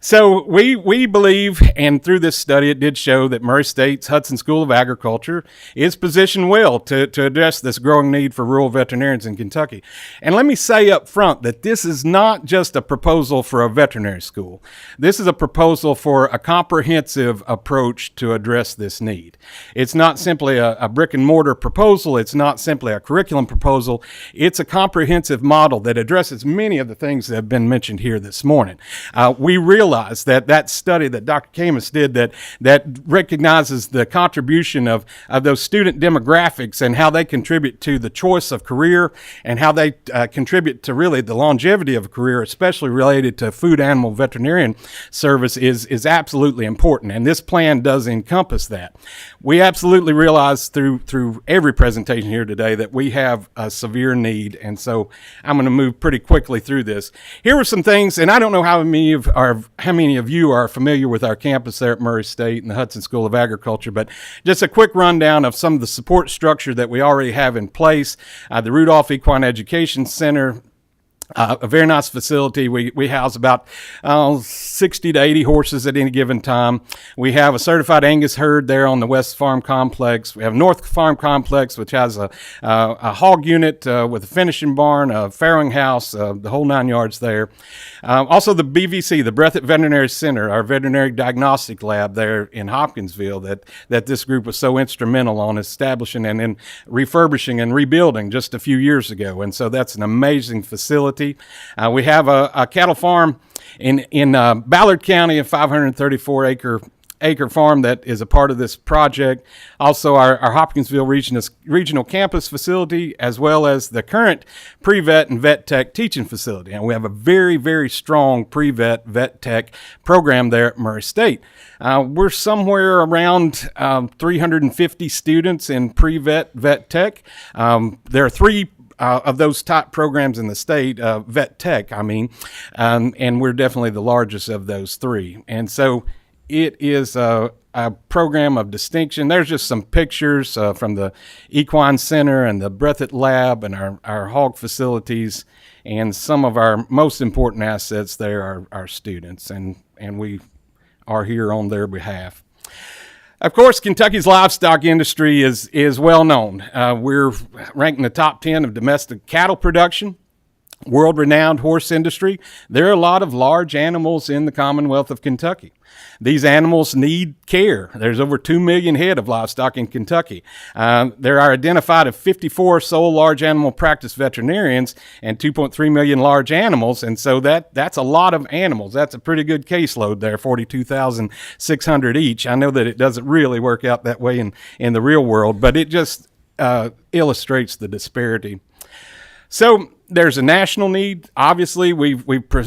So we believe, and through this study, it did show that Murray State's Hudson School of Agriculture is positioned well to address this growing need for rural veterinarians in Kentucky. And let me say up front that this is not just a proposal for a veterinary school. This is a proposal for a comprehensive approach to address this need. It's not simply a brick and mortar proposal. It's not simply a curriculum proposal. It's a comprehensive model that addresses many of the things that have been mentioned here this morning. We realize that study that Dr. Camus did that recognizes the contribution of those student demographics and how they contribute to the choice of career and how they contribute to really the longevity of a career, especially related to food animal veterinarian service is absolutely important, and this plan does encompass that. We absolutely realize through every presentation here today that we have a severe need, and so I'm going to move pretty quickly through this. Here are some things, and I don't know how many of you are familiar with our campus there at Murray State and the Hudson School of Agriculture, but just a quick rundown of some of the support structure that we already have in place. The Rudolph Equine Education Center, a very nice facility. We house about 60 to 80 horses at any given time. We have a certified Angus herd there on the West Farm Complex. We have North Farm Complex, which has a hog unit with a finishing barn, a farrowing house, the whole 9 yards there. Also the BVC, the Breathitt Veterinary Center, our veterinary diagnostic lab there in Hopkinsville that this group was so instrumental on establishing and then refurbishing and rebuilding just a few years ago. And so that's an amazing facility. We have a cattle farm in Ballard County, a 534 acre farm that is a part of this project. Also our Hopkinsville regional campus facility, as well as the current pre-vet and vet tech teaching facility. And we have a very, very strong pre-vet vet tech program there at Murray State. We're somewhere around 350 students in pre-vet vet tech. There are 3 of those top programs in the state, Vet Tech, and we're definitely the largest of those three. And so it is a program of distinction. There's just some pictures from the Equine Center and the Breathitt Lab and our hog facilities, and some of our most important assets there are our students, and we are here on their behalf. Of course, Kentucky's livestock industry is well known. We're ranked in the top 10 of domestic cattle production, world-renowned horse industry. There are a lot of large animals in the Commonwealth of Kentucky. These animals need care. There's over 2 million head of livestock in Kentucky. There are identified of 54 sole large animal practice veterinarians and 2.3 million large animals, and so that's a lot of animals. That's a pretty good caseload there, 42,600 each. I know that it doesn't really work out that way in the real world, but it just illustrates the disparity. So there's a national need. Obviously, we've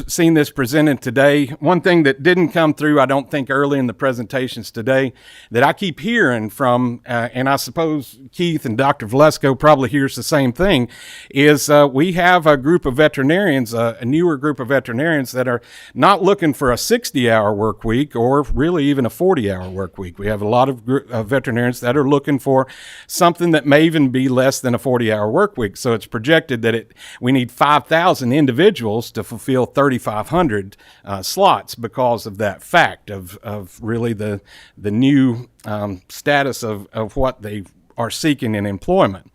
seen this presented today. One thing that didn't come through, I don't think, early in the presentations today, that I keep hearing from, and I suppose Keith and Dr. Valesco probably hears the same thing, is we have a group of veterinarians, a newer group of veterinarians that are not looking for a 60-hour work week or really even a 40-hour work week. We have a lot of veterinarians that are looking for something that may even be less than a 40-hour work week. So it's projected that we need 5,000 individuals to fulfill 3,500 slots because of that fact of really the new status of what they are seeking in employment.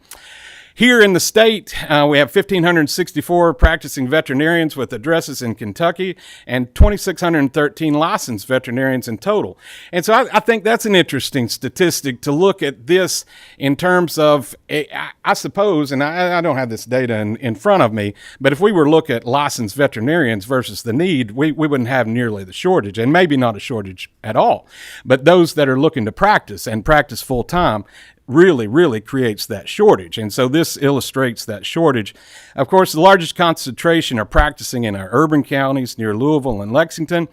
Here in the state, we have 1,564 practicing veterinarians with addresses in Kentucky and 2,613 licensed veterinarians in total. And so I think that's an interesting statistic to look at this in terms of, I suppose, and I don't have this data in front of me, but if we were to look at licensed veterinarians versus the need, we wouldn't have nearly the shortage, and maybe not a shortage at all. But those that are looking to practice and practice full time really creates that shortage. And so this illustrates that shortage. Of course, the largest concentration are practicing in our urban counties near Louisville and Lexington.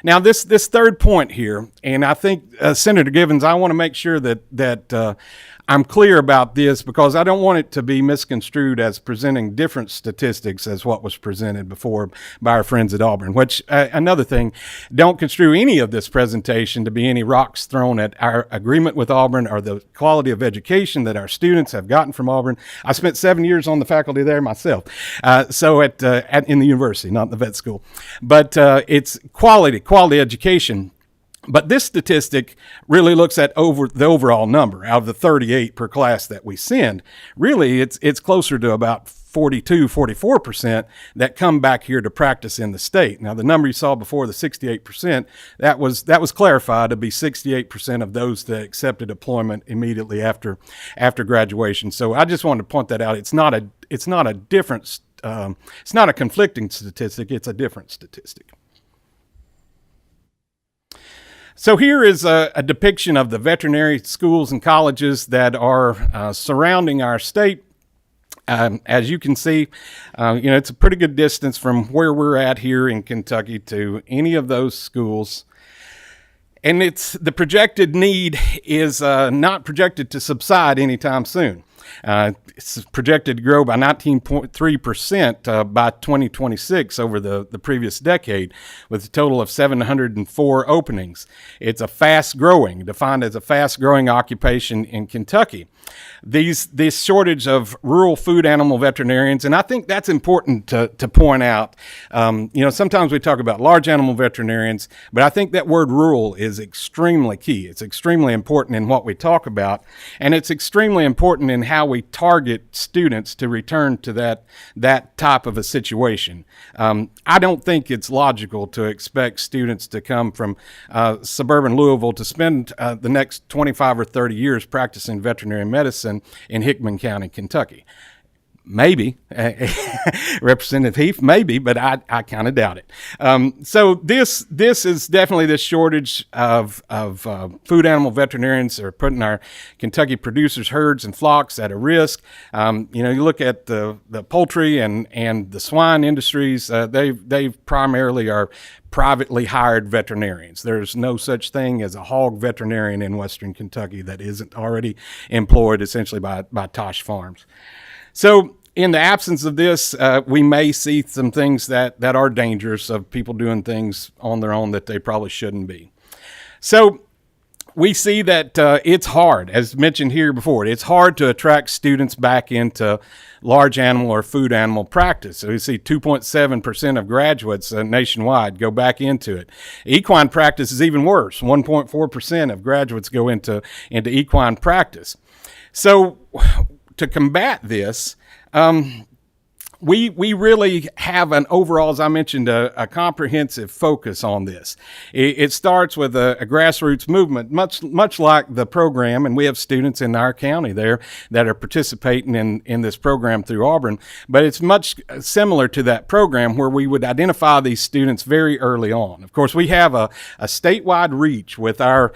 Now, this third point here, and I think, Senator Givens, I want to make sure that I'm clear about this because I don't want it to be misconstrued as presenting different statistics as what was presented before by our friends at Auburn, which, another thing, don't construe any of this presentation to be any rocks thrown at our agreement with Auburn or the quality of education that our students have gotten from Auburn. I spent 7 years on the faculty there myself, so in the university, not in the vet school. But it's quality education. But this statistic really looks at the overall number. Out of the 38 per class that we send, really it's closer to about 44% that come back here to practice in the state. Now, the number you saw before, the 68%, that was clarified to be 68% of those that accepted deployment immediately after graduation. So I just wanted to point that out. It's not a different, it's not a conflicting statistic. It's a different statistic. So here is a depiction of the veterinary schools and colleges that are surrounding our state. As you can see, it's a pretty good distance from where we're at here in Kentucky to any of those schools. And the projected need is not projected to subside anytime soon. It's projected to grow by 19.3% by 2026 over the previous decade, with a total of 704 openings. It's defined as a fast-growing occupation in Kentucky. This shortage of rural food animal veterinarians, and I think that's important to point out. Sometimes we talk about large animal veterinarians, but I think that word rural is extremely key. It's extremely important in what we talk about, and it's extremely important in how we target students to return to that type of a situation. I don't think it's logical to expect students to come from suburban Louisville to spend the next 25 or 30 years practicing veterinary medicine in Hickman County, Kentucky. Maybe, Representative Heath, maybe, but I kind of doubt it. So this is definitely this shortage of food animal veterinarians are putting our Kentucky producers, herds, and flocks at a risk. You look at the poultry and the swine industries, they primarily are privately hired veterinarians. There's no such thing as a hog veterinarian in Western Kentucky that isn't already employed essentially by Tosh Farms. So in the absence of this, we may see some things that are dangerous of people doing things on their own that they probably shouldn't be. So we see that it's hard, as mentioned here before, it's hard to attract students back into large animal or food animal practice. So we see 2.7% of graduates nationwide go back into it. Equine practice is even worse. 1.4% of graduates go into equine practice. So to combat this, we really have an overall, as I mentioned, a comprehensive focus on this. It starts with a grassroots movement, much like the program, and we have students in our county there that are participating in this program through Auburn, but it's much similar to that program where we would identify these students very early on. Of course, we have a statewide reach with our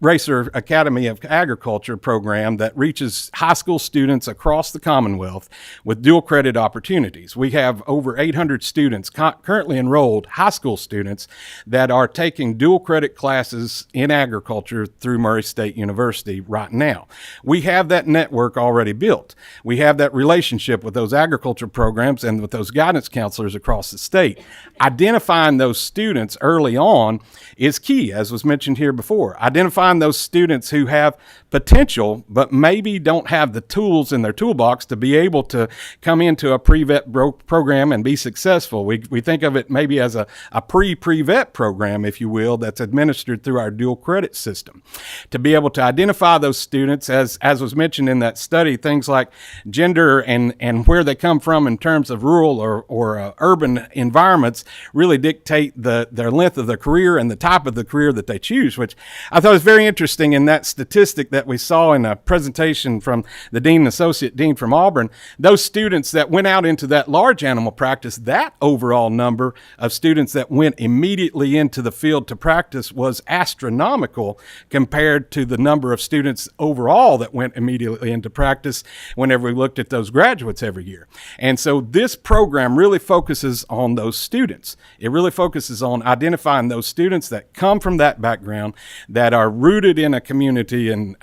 Racer Academy of Agriculture program that reaches high school students across the Commonwealth with dual credit opportunities. We have over 800 students currently enrolled, high school students, that are taking dual credit classes in agriculture through Murray State University right now. We have that network already built. We have that relationship with those agriculture programs and with those guidance counselors across the state. Identifying those students early on is key, as was mentioned here before. Identifying those students who have potential but maybe don't have the tools in their toolbox to be able to come into a pre-vet program and be successful. We think of it maybe as a pre-vet program, if you will, that's administered through our dual credit system. To be able to identify those students, as was mentioned in that study, things like gender and where they come from in terms of rural or urban environments really dictate their length of their career and the type of the career that they choose, which I thought was very interesting in that statistic that we saw in a presentation from the Dean and Associate Dean from Auburn. Those students that went out into that large animal practice, that overall number of students that went immediately into the field to practice was astronomical compared to the number of students overall that went immediately into practice whenever we looked at those graduates every year. And so this program really focuses on those students. It really focuses on identifying those students that come from that background, that are rooted in a community in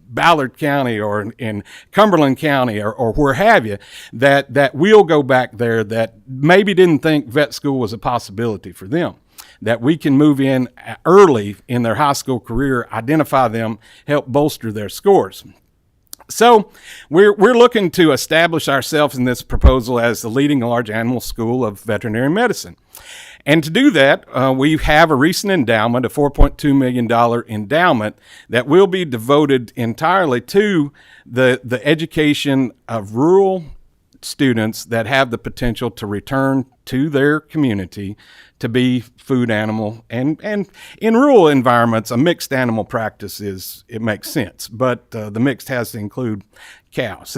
Ballard County or in Cumberland County or where have you, that will go back there that maybe didn't think vet school was a possibility for them. That we can move in early in their high school career, identify them, help bolster their scores. So we're looking to establish ourselves in this proposal as the leading large animal school of veterinary medicine. And to do that, we have a recent endowment, a $4.2 million endowment that will be devoted entirely to the education of rural students that have the potential to return to their community to be food animal. And in rural environments, a mixed animal practice it makes sense, but the mixed has to include cows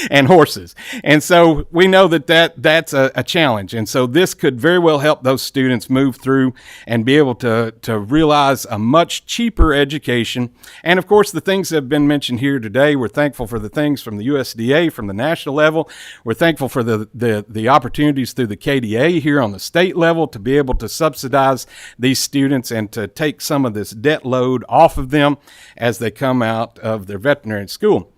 and horses. And so we know that's a challenge. And so this could very well help those students move through and be able to realize a much cheaper education. And of course, the things that have been mentioned here today, we're thankful for the things from the USDA, from the national level. We're thankful for the opportunities through the KDA here on the state level to be able to subsidize these students and to take some of this debt load off of them as they come out of their veterinary school.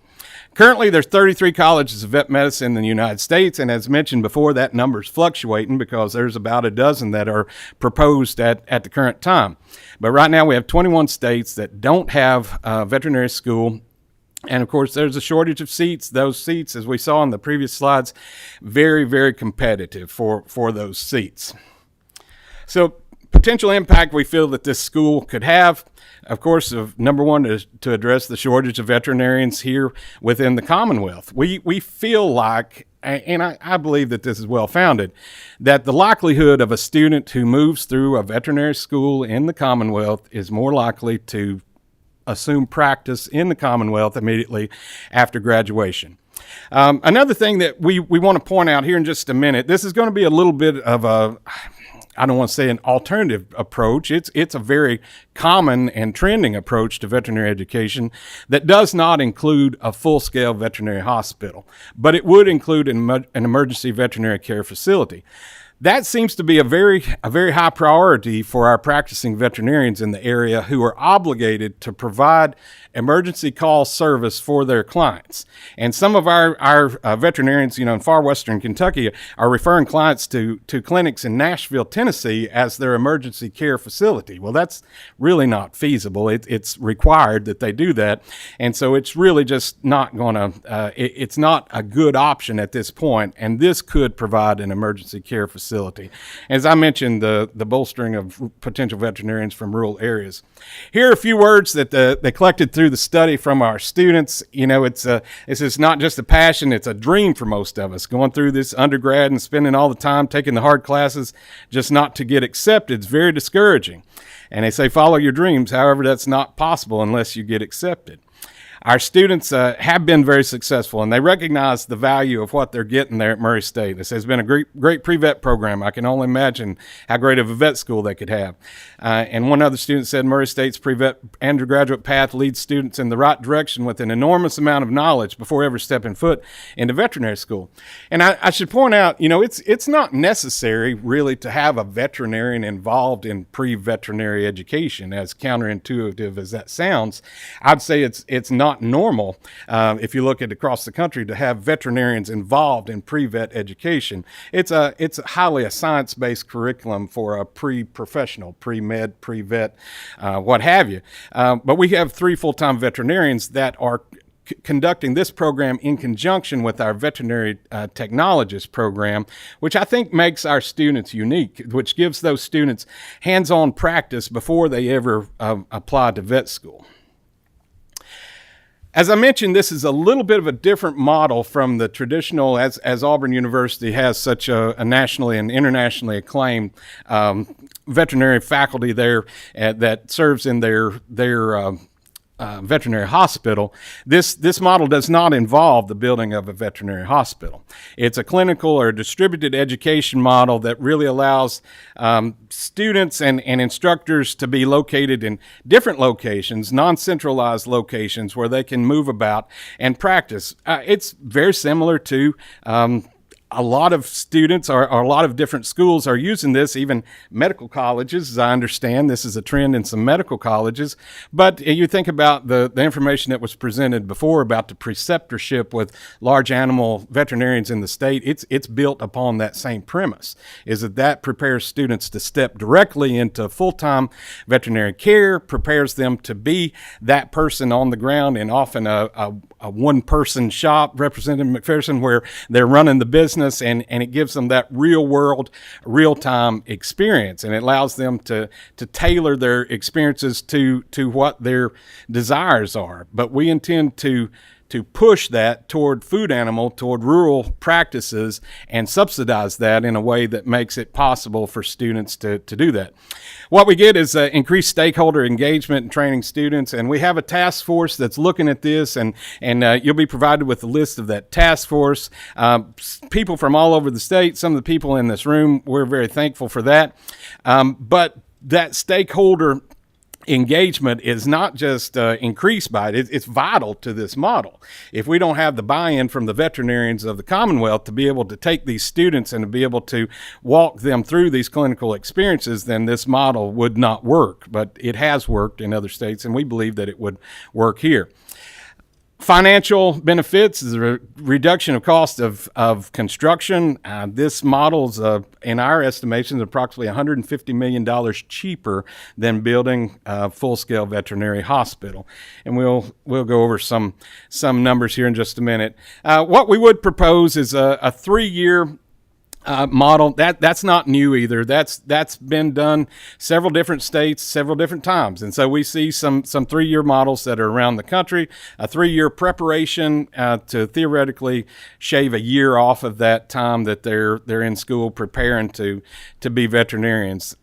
Currently, there's 33 colleges of vet medicine in the United States, and as mentioned before, that number's fluctuating because there's about a dozen that are proposed at the current time. But right now, we have 21 states that don't have a veterinary school. And of course, there's a shortage of seats. Those seats, as we saw in the previous slides, very, very competitive for those seats. So potential impact we feel that this school could have, of course, number one is to address the shortage of veterinarians here within the Commonwealth. We feel like, and I believe that this is well founded, that the likelihood of a student who moves through a veterinary school in the Commonwealth is more likely to assume practice in the Commonwealth immediately after graduation. Another thing that we want to point out here in just a minute, this is going to be a little bit of I don't want to say an alternative approach. It's a very common and trending approach to veterinary education that does not include a full-scale veterinary hospital, but it would include an emergency veterinary care facility. That seems to be a very high priority for our practicing veterinarians in the area who are obligated to provide emergency call service for their clients. And some of our veterinarians, in far western Kentucky, are referring clients to clinics in Nashville, Tennessee as their emergency care facility. Well, that's really not feasible. It's required that they do that. And so it's really just not going to, it's not a good option at this point. And this could provide an emergency care facility. As I mentioned, the bolstering of potential veterinarians from rural areas. Here are a few words that they collected through the study from our students. It's not just a passion, it's a dream for most of us. Going through this undergrad and spending all the time taking the hard classes just not to get accepted is very discouraging. And they say follow your dreams. However, that's not possible unless you get accepted. Our students have been very successful, and they recognize the value of what they're getting there at Murray State. This has been a great pre-vet program. I can only imagine how great of a vet school they could have. And one other student said Murray State's pre-vet undergraduate path leads students in the right direction with an enormous amount of knowledge before ever stepping foot into veterinary school. And I should point out, it's not necessary really to have a veterinarian involved in pre-veterinary education, as counterintuitive as that sounds. I'd say it's not normal, if you look at across the country, to have veterinarians involved in pre-vet education. It's highly a science-based curriculum for a pre-professional, pre-med, pre-vet, what have you. But we have 3 full-time veterinarians that are conducting this program in conjunction with our veterinary technologist program, which I think makes our students unique, which gives those students hands-on practice before they ever apply to vet school. As I mentioned, this is a little bit of a different model from the traditional, as Auburn University has such a nationally and internationally acclaimed veterinary faculty there that serves in their veterinary hospital. This model does not involve the building of a veterinary hospital. It's a clinical or distributed education model that really allows students and instructors to be located in different locations, non-centralized locations where they can move about and practice. It's very similar to a lot of students or a lot of different schools are using this, even medical colleges, as I understand. This is a trend in some medical colleges. But you think about the information that was presented before about the preceptorship with large animal veterinarians in the state. It's built upon that same premise, is that prepares students to step directly into full-time veterinary care, prepares them to be that person on the ground in often a one-person shop, Representative McPherson, where they're running the business. And it gives them that real-world, real-time experience, and it allows them to tailor their experiences to what their desires are. But we intend to push that toward toward rural practices, and subsidize that in a way that makes it possible for students to do that. What we get is increased stakeholder engagement and training students, and we have a task force that's looking at this, and you'll be provided with a list of that task force. People from all over the state, some of the people in this room, we're very thankful for that. But that stakeholder engagement is not just increased by it, it's vital to this model. If we don't have the buy-in from the veterinarians of the Commonwealth to be able to take these students and to be able to walk them through these clinical experiences, then this model would not work. But it has worked in other states, and we believe that it would work here. Financial benefits is a reduction of cost of construction. This model's, in our estimations, approximately $150 million cheaper than building a full-scale veterinary hospital. And we'll go over some numbers here in just a minute. What we would propose is a 3-year model. That's not new either. That's been done several different states, several different times. And so we see some 3-year models that are around the country, a 3-year preparation to theoretically shave a year off of that time that they're in school preparing to be veterinarians.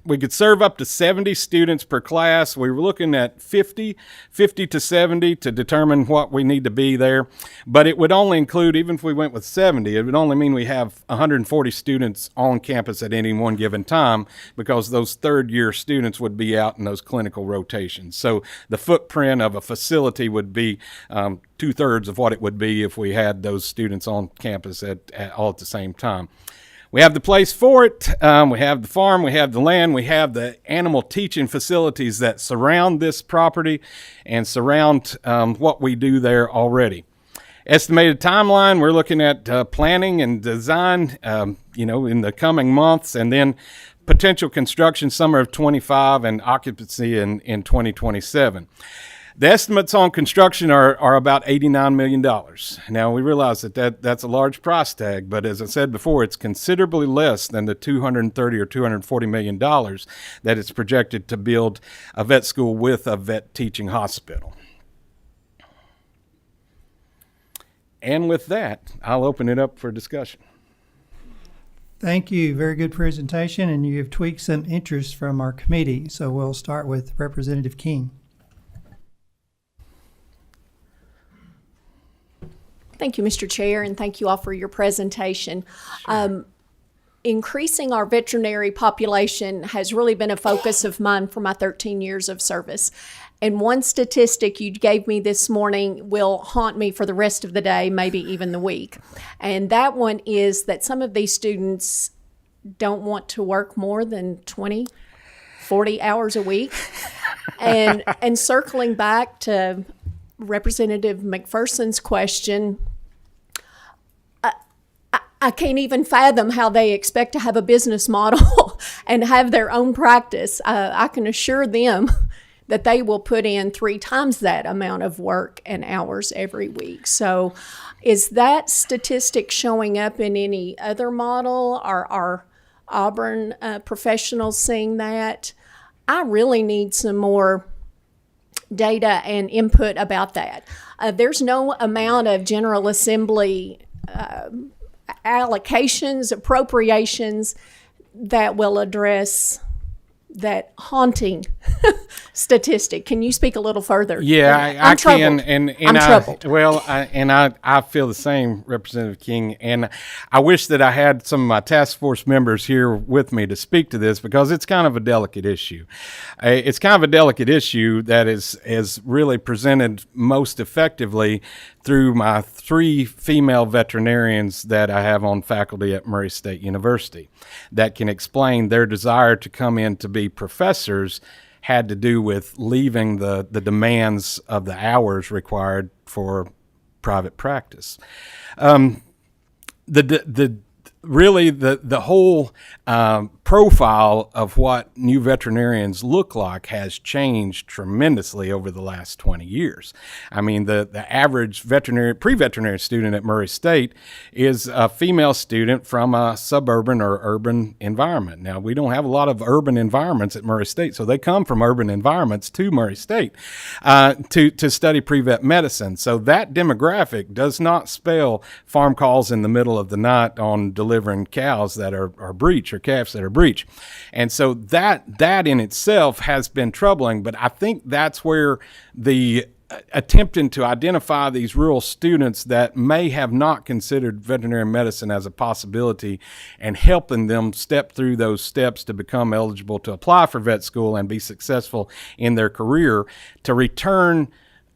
We could serve up to 70 students per class. We were looking at 50 to 70 to determine what we need to be there. But it would only include, even if we went with 70, it would only mean we have 140 students on campus at any one given time, because those 3rd-year students would be out in those clinical rotations. So the footprint of a facility would be 2/3 of what it would be if we had those students on campus all at the same time. We have the place for it. We have the farm, we have the land, we have the animal teaching facilities that surround this property and surround what we do there already. Estimated timeline, we're looking at planning and design, in the coming months, and then potential construction summer of 25 and occupancy in 2027. The estimates on construction are about $89 million. Now, we realize that's a large price tag, but as I said before, it's considerably less than the $230 or $240 million that it's projected to build a vet school with a vet teaching hospital. And with that, I'll open it up for discussion. Thank you. Very good presentation, and you have tweaked some interest from our committee. So we'll start with Representative King. Thank you, Mr. Chair, and thank you all for your presentation. Increasing our veterinary population has really been a focus of mine for my 13 years of service. And one statistic you gave me this morning will haunt me for the rest of the day, maybe even the week. And that one is that some of these students don't want to work more than 20, 40 hours a week. And circling back to Representative McPherson's question, I can't even fathom how they expect to have a business model and have their own practice. I can assure them that they will put in 3 times that amount of work and hours every week. So is that statistic showing up in any other model? Are Auburn professionals seeing that? I really need some more data and input about that. There's no amount of General Assembly allocations, appropriations that will address that haunting statistic. Can you speak a little further? Yeah, I can, and I'm troubled. I feel the same, Representative King, and I wish that I had some of my task force members here with me to speak to this, because it's kind of a delicate issue. It's kind of a delicate issue that is really presented most effectively through my 3 female veterinarians that I have on faculty at Murray State University that can explain their desire to come in to be professors had to do with leaving the demands of the hours required for private practice. Really the whole profile of what new veterinarians look like has changed tremendously over the last 20 years. I mean, the average pre-veterinary student at Murray State is a female student from a suburban or urban environment. Now, we don't have a lot of urban environments at Murray State, so they come from urban environments to Murray State to study pre-vet medicine. So that demographic does not spell farm calls in the middle of the night on delivering cows that are breech or calves that are breech. And so that in itself has been troubling, but I think that's where the attempting to identify these rural students that may have not considered veterinary medicine as a possibility and helping them step through those steps to become eligible to apply for vet school and be successful in their career, to return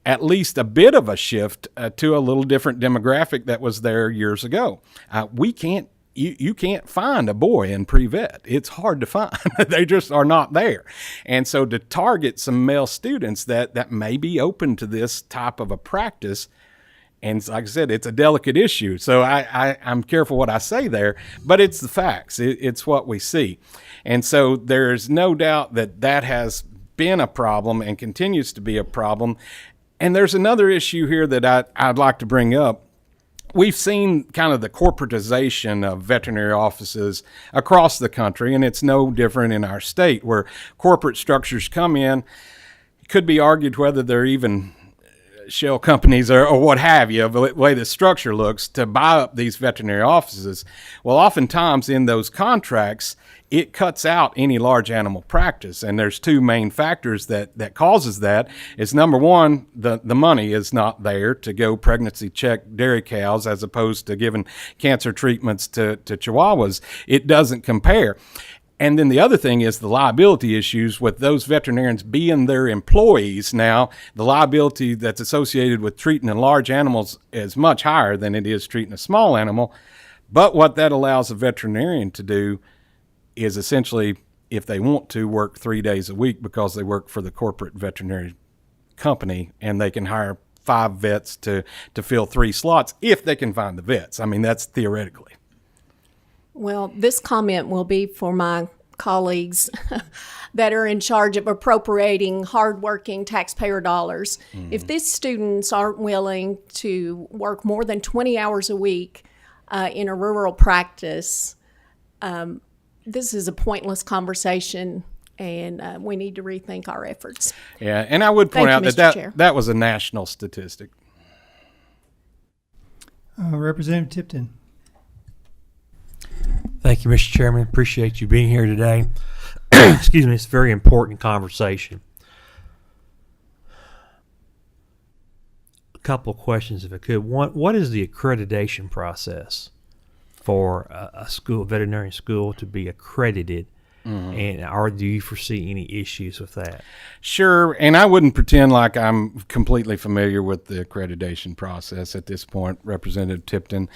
at least a bit of a shift to a little different demographic that was there years ago. You can't find a boy in pre-vet. It's hard to find. They just are not there. And so to target some male students that may be open to this type of a practice, and like I said, it's a delicate issue. So I'm careful what I say there, but it's the facts. It's what we see. And so there's no doubt that has been a problem and continues to be a problem. And there's another issue here that I'd like to bring up. We've seen kind of the corporatization of veterinary offices across the country, and it's no different in our state, where corporate structures come in. It could be argued whether they're even shell companies or what have you, the way the structure looks, to buy up these veterinary offices. Well, oftentimes in those contracts, it cuts out any large animal practice. And there's 2 main factors that causes that. Is number one, the money is not there to go pregnancy check dairy cows as opposed to giving cancer treatments to chihuahuas. It doesn't compare. And then the other thing is the liability issues with those veterinarians being their employees. Now, the liability that's associated with treating large animals is much higher than it is treating a small animal. But what that allows a veterinarian to do is essentially, if they want to, work 3 days a week because they work for the corporate veterinary company, and they can hire 5 vets to fill 3 slots if they can find the vets. I mean, that's theoretically. Well, this comment will be for my colleagues that are in charge of appropriating hardworking taxpayer dollars. If these students aren't willing to work more than 20 hours a week in a rural practice, this is a pointless conversation, and we need to rethink our efforts. Yeah, and I would point out Mr. Chair. that was a national statistic. Representative Tipton. Thank you, Mr. Chairman. Appreciate you being here today. Excuse me, it's a very important conversation. A couple of questions, if I could. One, what is the accreditation process for a school, veterinarian school, to be accredited? And do you foresee any issues with that? Sure, and I wouldn't pretend like I'm completely familiar with the accreditation process at this point, Representative Tipton.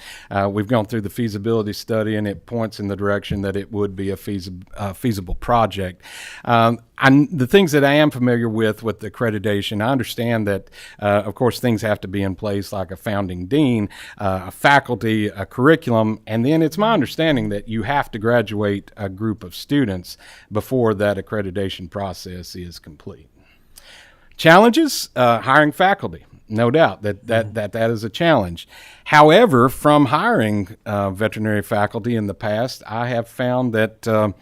We've gone through the feasibility study, and it points in the direction that it would be a feasible project. The things that I am familiar with the accreditation, I understand that, of course, things have to be in place like a founding dean, a faculty, a curriculum, and then it's my understanding that you have to graduate a group of students before that accreditation process is complete. Challenges, hiring faculty. No doubt that is a challenge. However, from hiring veterinary faculty in the past, I have found that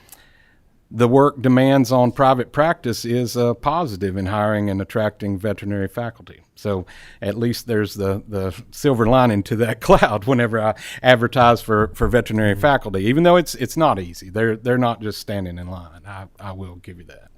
the work demands on private practice is positive in hiring and attracting veterinary faculty. So at least there's the silver lining to that cloud whenever I advertise for veterinary faculty, even though it's not easy. They're not just standing in line. I will give you that.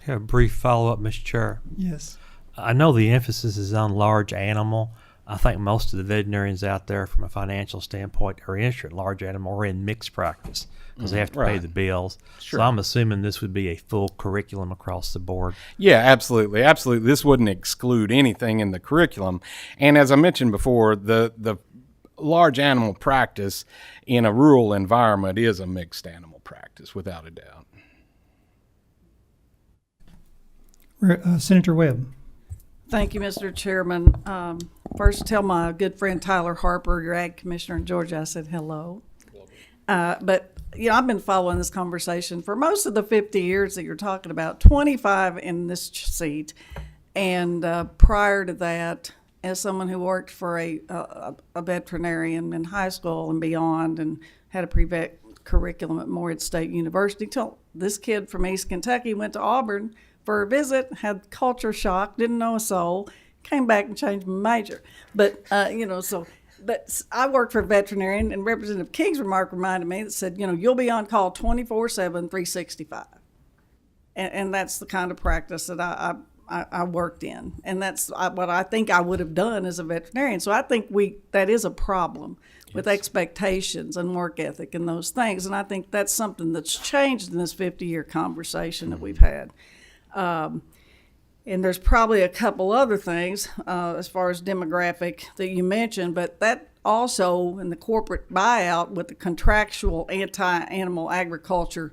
I have a brief follow-up, Mr. Chair. Yes. I know the emphasis is on large animal. I think most of the veterinarians out there, from a financial standpoint, are interested in large animal or in mixed practice because they have to pay the bills. Sure. So I'm assuming this would be a full curriculum across the board. Yeah, absolutely. Absolutely. This wouldn't exclude anything in the curriculum. And as I mentioned before, the large animal practice in a rural environment is a mixed animal practice, without a doubt. Senator Webb. Thank you, Mr. Chairman. First, tell my good friend Tyler Harper, your ag commissioner in Georgia, I said hello. But I've been following this conversation for most of the 50 years that you're talking about, 25 in this seat. And prior to that, as someone who worked for a veterinarian in high school and beyond and had a pre-vet curriculum at Morehead State University, till this kid from East Kentucky went to Auburn for a visit, had culture shock, didn't know a soul, came back and changed my major. But, but I worked for a veterinarian, and Representative King's remark reminded me that said, you'll be on call 24/7, 365. And that's the kind of practice that I worked in. And that's what I think I would have done as a veterinarian. So I think that is a problem with expectations and work ethic and those things. And I think that's something that's changed in this 50-year conversation that we've had. And there's probably a couple other things as far as demographic that you mentioned, but that also in the corporate buyout with the contractual anti-animal agriculture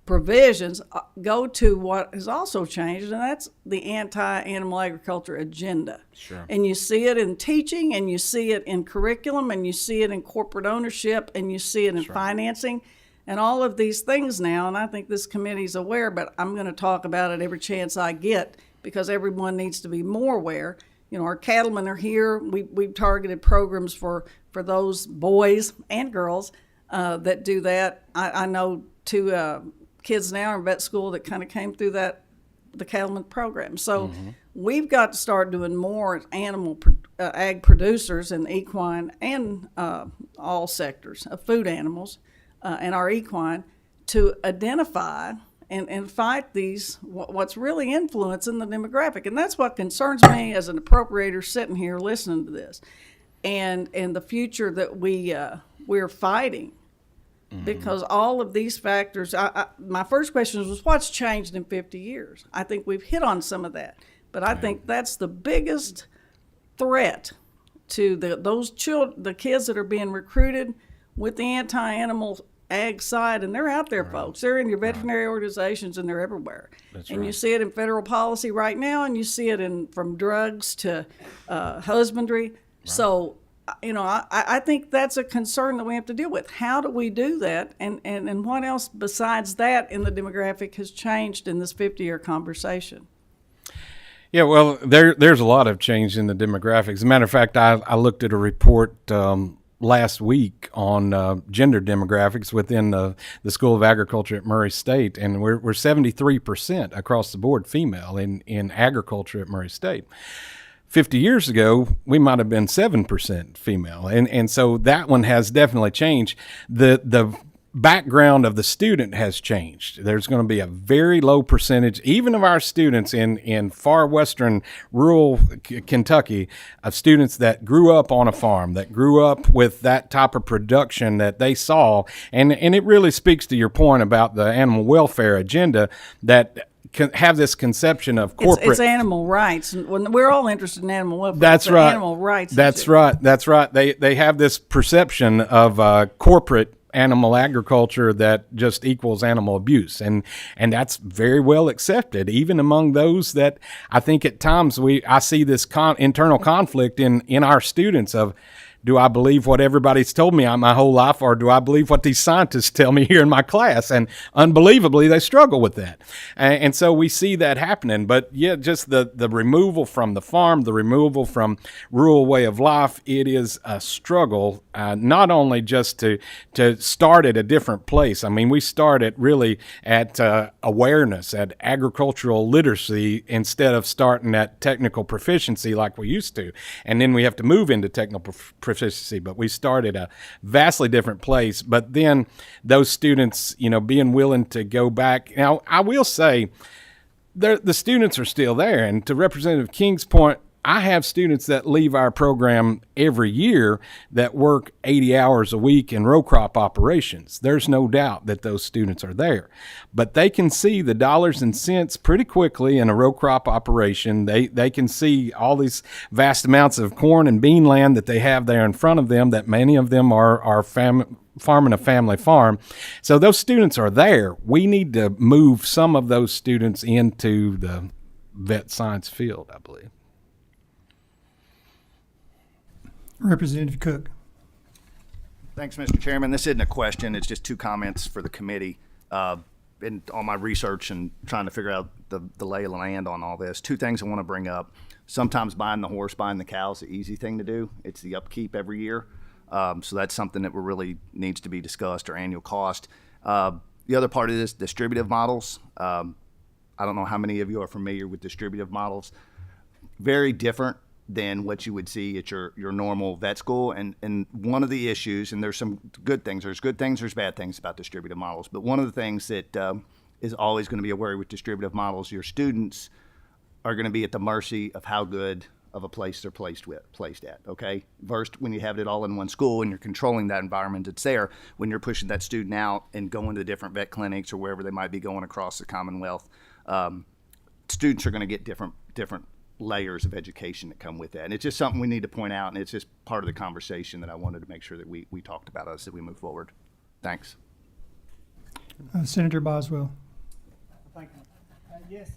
provisions go to what has also changed, and that's the anti-animal agriculture agenda. Sure. And you see it in teaching, and you see it in curriculum, and you see it in corporate ownership, and you see it in financing. And all of these things now, and I think this committee's aware, but I'm going to talk about it every chance I get because everyone needs to be more aware. Our cattlemen are here. We've targeted programs for those boys and girls that do that. I know 2 kids now in vet school that kind of came through the cattleman program. So we've got to start doing more as animal ag producers in equine and all sectors of food animals. And our equine to identify and fight what's really influencing the demographic. And that's what concerns me as an appropriator sitting here listening to this and the future that we're fighting. Because all of these factors, my first question was what's changed in 50 years? I think we've hit on some of that. But I think that's the biggest threat to the kids that are being recruited with the anti-animal ag side, and they're out there, folks. They're in your veterinary organizations, and they're everywhere. And you see it in federal policy right now, and you see it in from drugs to husbandry. So, you know, I think that's a concern that we have to deal with. How do we do that? And what else besides that in the demographic has changed in this 50-year conversation? Yeah, well, there's a lot of change in the demographics. As a matter of fact, I looked at a report last week on gender demographics within the School of Agriculture at Murray State, and we're 73% across the board female in agriculture at Murray State. 50 years ago, we might have been 7% female, and so that one has definitely changed. The background of the student has changed. There's going to be a very low percentage, even of our students in far western rural Kentucky, of students that grew up on a farm, that grew up with that type of production that they saw. And it really speaks to your point about the animal welfare agenda, that have this conception of corporate. It's animal rights, and when we're all interested in animal welfare. That's it's right. Animal rights. That's issue. right. That's right. They have this perception of corporate animal agriculture that just equals animal abuse, and that's very well accepted, even among those that I think at times I see this internal conflict in our students of, do I believe what everybody's told me my whole life, or do I believe what these scientists tell me here in my class? And unbelievably, they struggle with that. And so we see that happening. But yeah, just the removal from the farm, the removal from rural way of life, it is a struggle, not only just to start at a different place. I mean, we start at really at awareness, at agricultural literacy, instead of starting at technical proficiency like we used to. And then we have to move into technical proficiency, but we start at a vastly different place. But then those students, being willing to go back. Now, I will say the students are still there. And to Representative King's point, I have students that leave our program every year that work 80 hours a week in row crop operations. There's no doubt that those students are there. But they can see the dollars and cents pretty quickly in a row crop operation. They can see all these vast amounts of corn and bean land that they have there in front of them, that many of them are farming a family farm. So those students are there. We need to move some of those students into the vet science field, I believe. Representative Cook. Thanks, Mr. Chairman. This isn't a question. It's just two comments for the committee. In all my research and trying to figure out the lay of the land on all this, two things I want to bring up. Sometimes buying the horse, buying the cow is the easy thing to do. It's the upkeep every year. So that's something that really needs to be discussed, or annual cost. The other part of this, distributive models. I don't know how many of you are familiar with distributive models. Very different than what you would see at your normal vet school. And one of the issues, and there's some good things, there's bad things about distributive models, but one of the things that is always going to be a worry with distributive models, your students are going to be at the mercy of how good of a place they're placed at, okay? Versus when you have it all in one school and you're controlling that environment that's there, when you're pushing that student out and going to different vet clinics or wherever they might be going across the Commonwealth, students are going to get different layers of education that come with that. And it's just something we need to point out, and it's just part of the conversation that I wanted to make sure that we talked about as we move forward. Thanks. Senator Boswell. Thank you. Yes,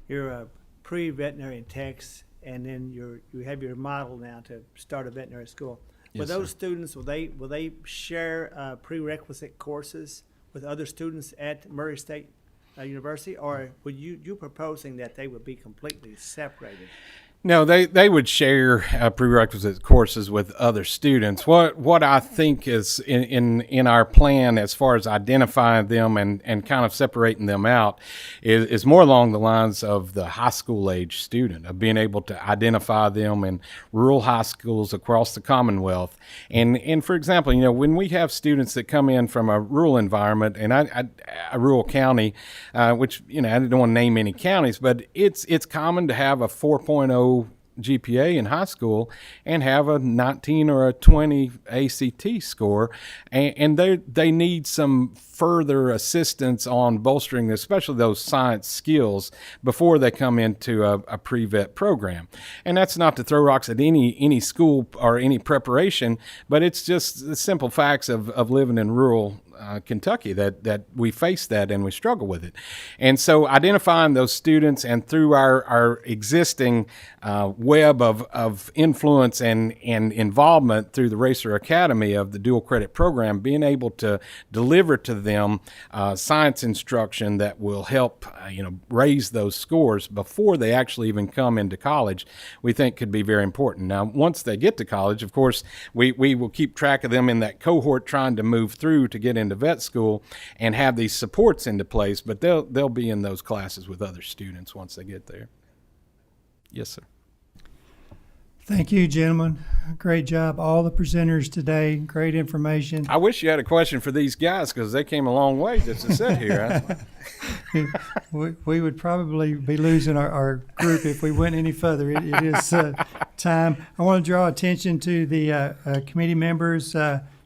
your pre-veterinarian techs, and then you have your model now to start a veterinary school. Will those students, will they share prerequisite courses with other students at Murray State University, or would you proposing that they would be completely separated? No, they would share prerequisite courses with other students. What I think is in our plan as far as identifying them and kind of separating them out is more along the lines of the high school age student, of being able to identify them in rural high schools across the Commonwealth. And for example, when we have students that come in from a rural environment, and a rural county, which I don't want to name any counties, but it's common to have a 4.0 GPA in high school and have a 19 or a 20 ACT score, and they need some further assistance on bolstering, especially those science skills, before they come into a pre-vet program. And that's not to throw rocks at any school or any preparation, but it's just the simple facts of living in rural Kentucky that we face that and we struggle with it. And so identifying those students, and through our existing web of influence and involvement through the Racer Academy of the dual credit program, being able to deliver to them science instruction that will help raise those scores before they actually even come into college, we think could be very important. Now, once they get to college, of course, we will keep track of them in that cohort trying to move through to get into vet school and have these supports into place, but they'll be in those classes with other students once they get there. Yes, sir. Thank you, gentlemen. Great job. All the presenters today, great information. I wish you had a question for these guys, because they came a long way just to sit here. We would probably be losing our group if we went any further. It is time. I want to draw attention to the committee members.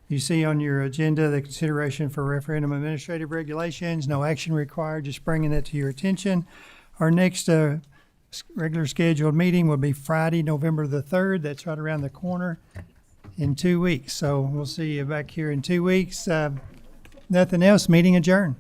You see on your agenda the consideration for referendum administrative regulations. No action required, just bringing that to your attention. Our next regular scheduled meeting will be Friday, November the 3rd. That's right around the corner in 2 weeks. So we'll see you back here in 2 weeks. Nothing else, meeting adjourned.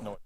No.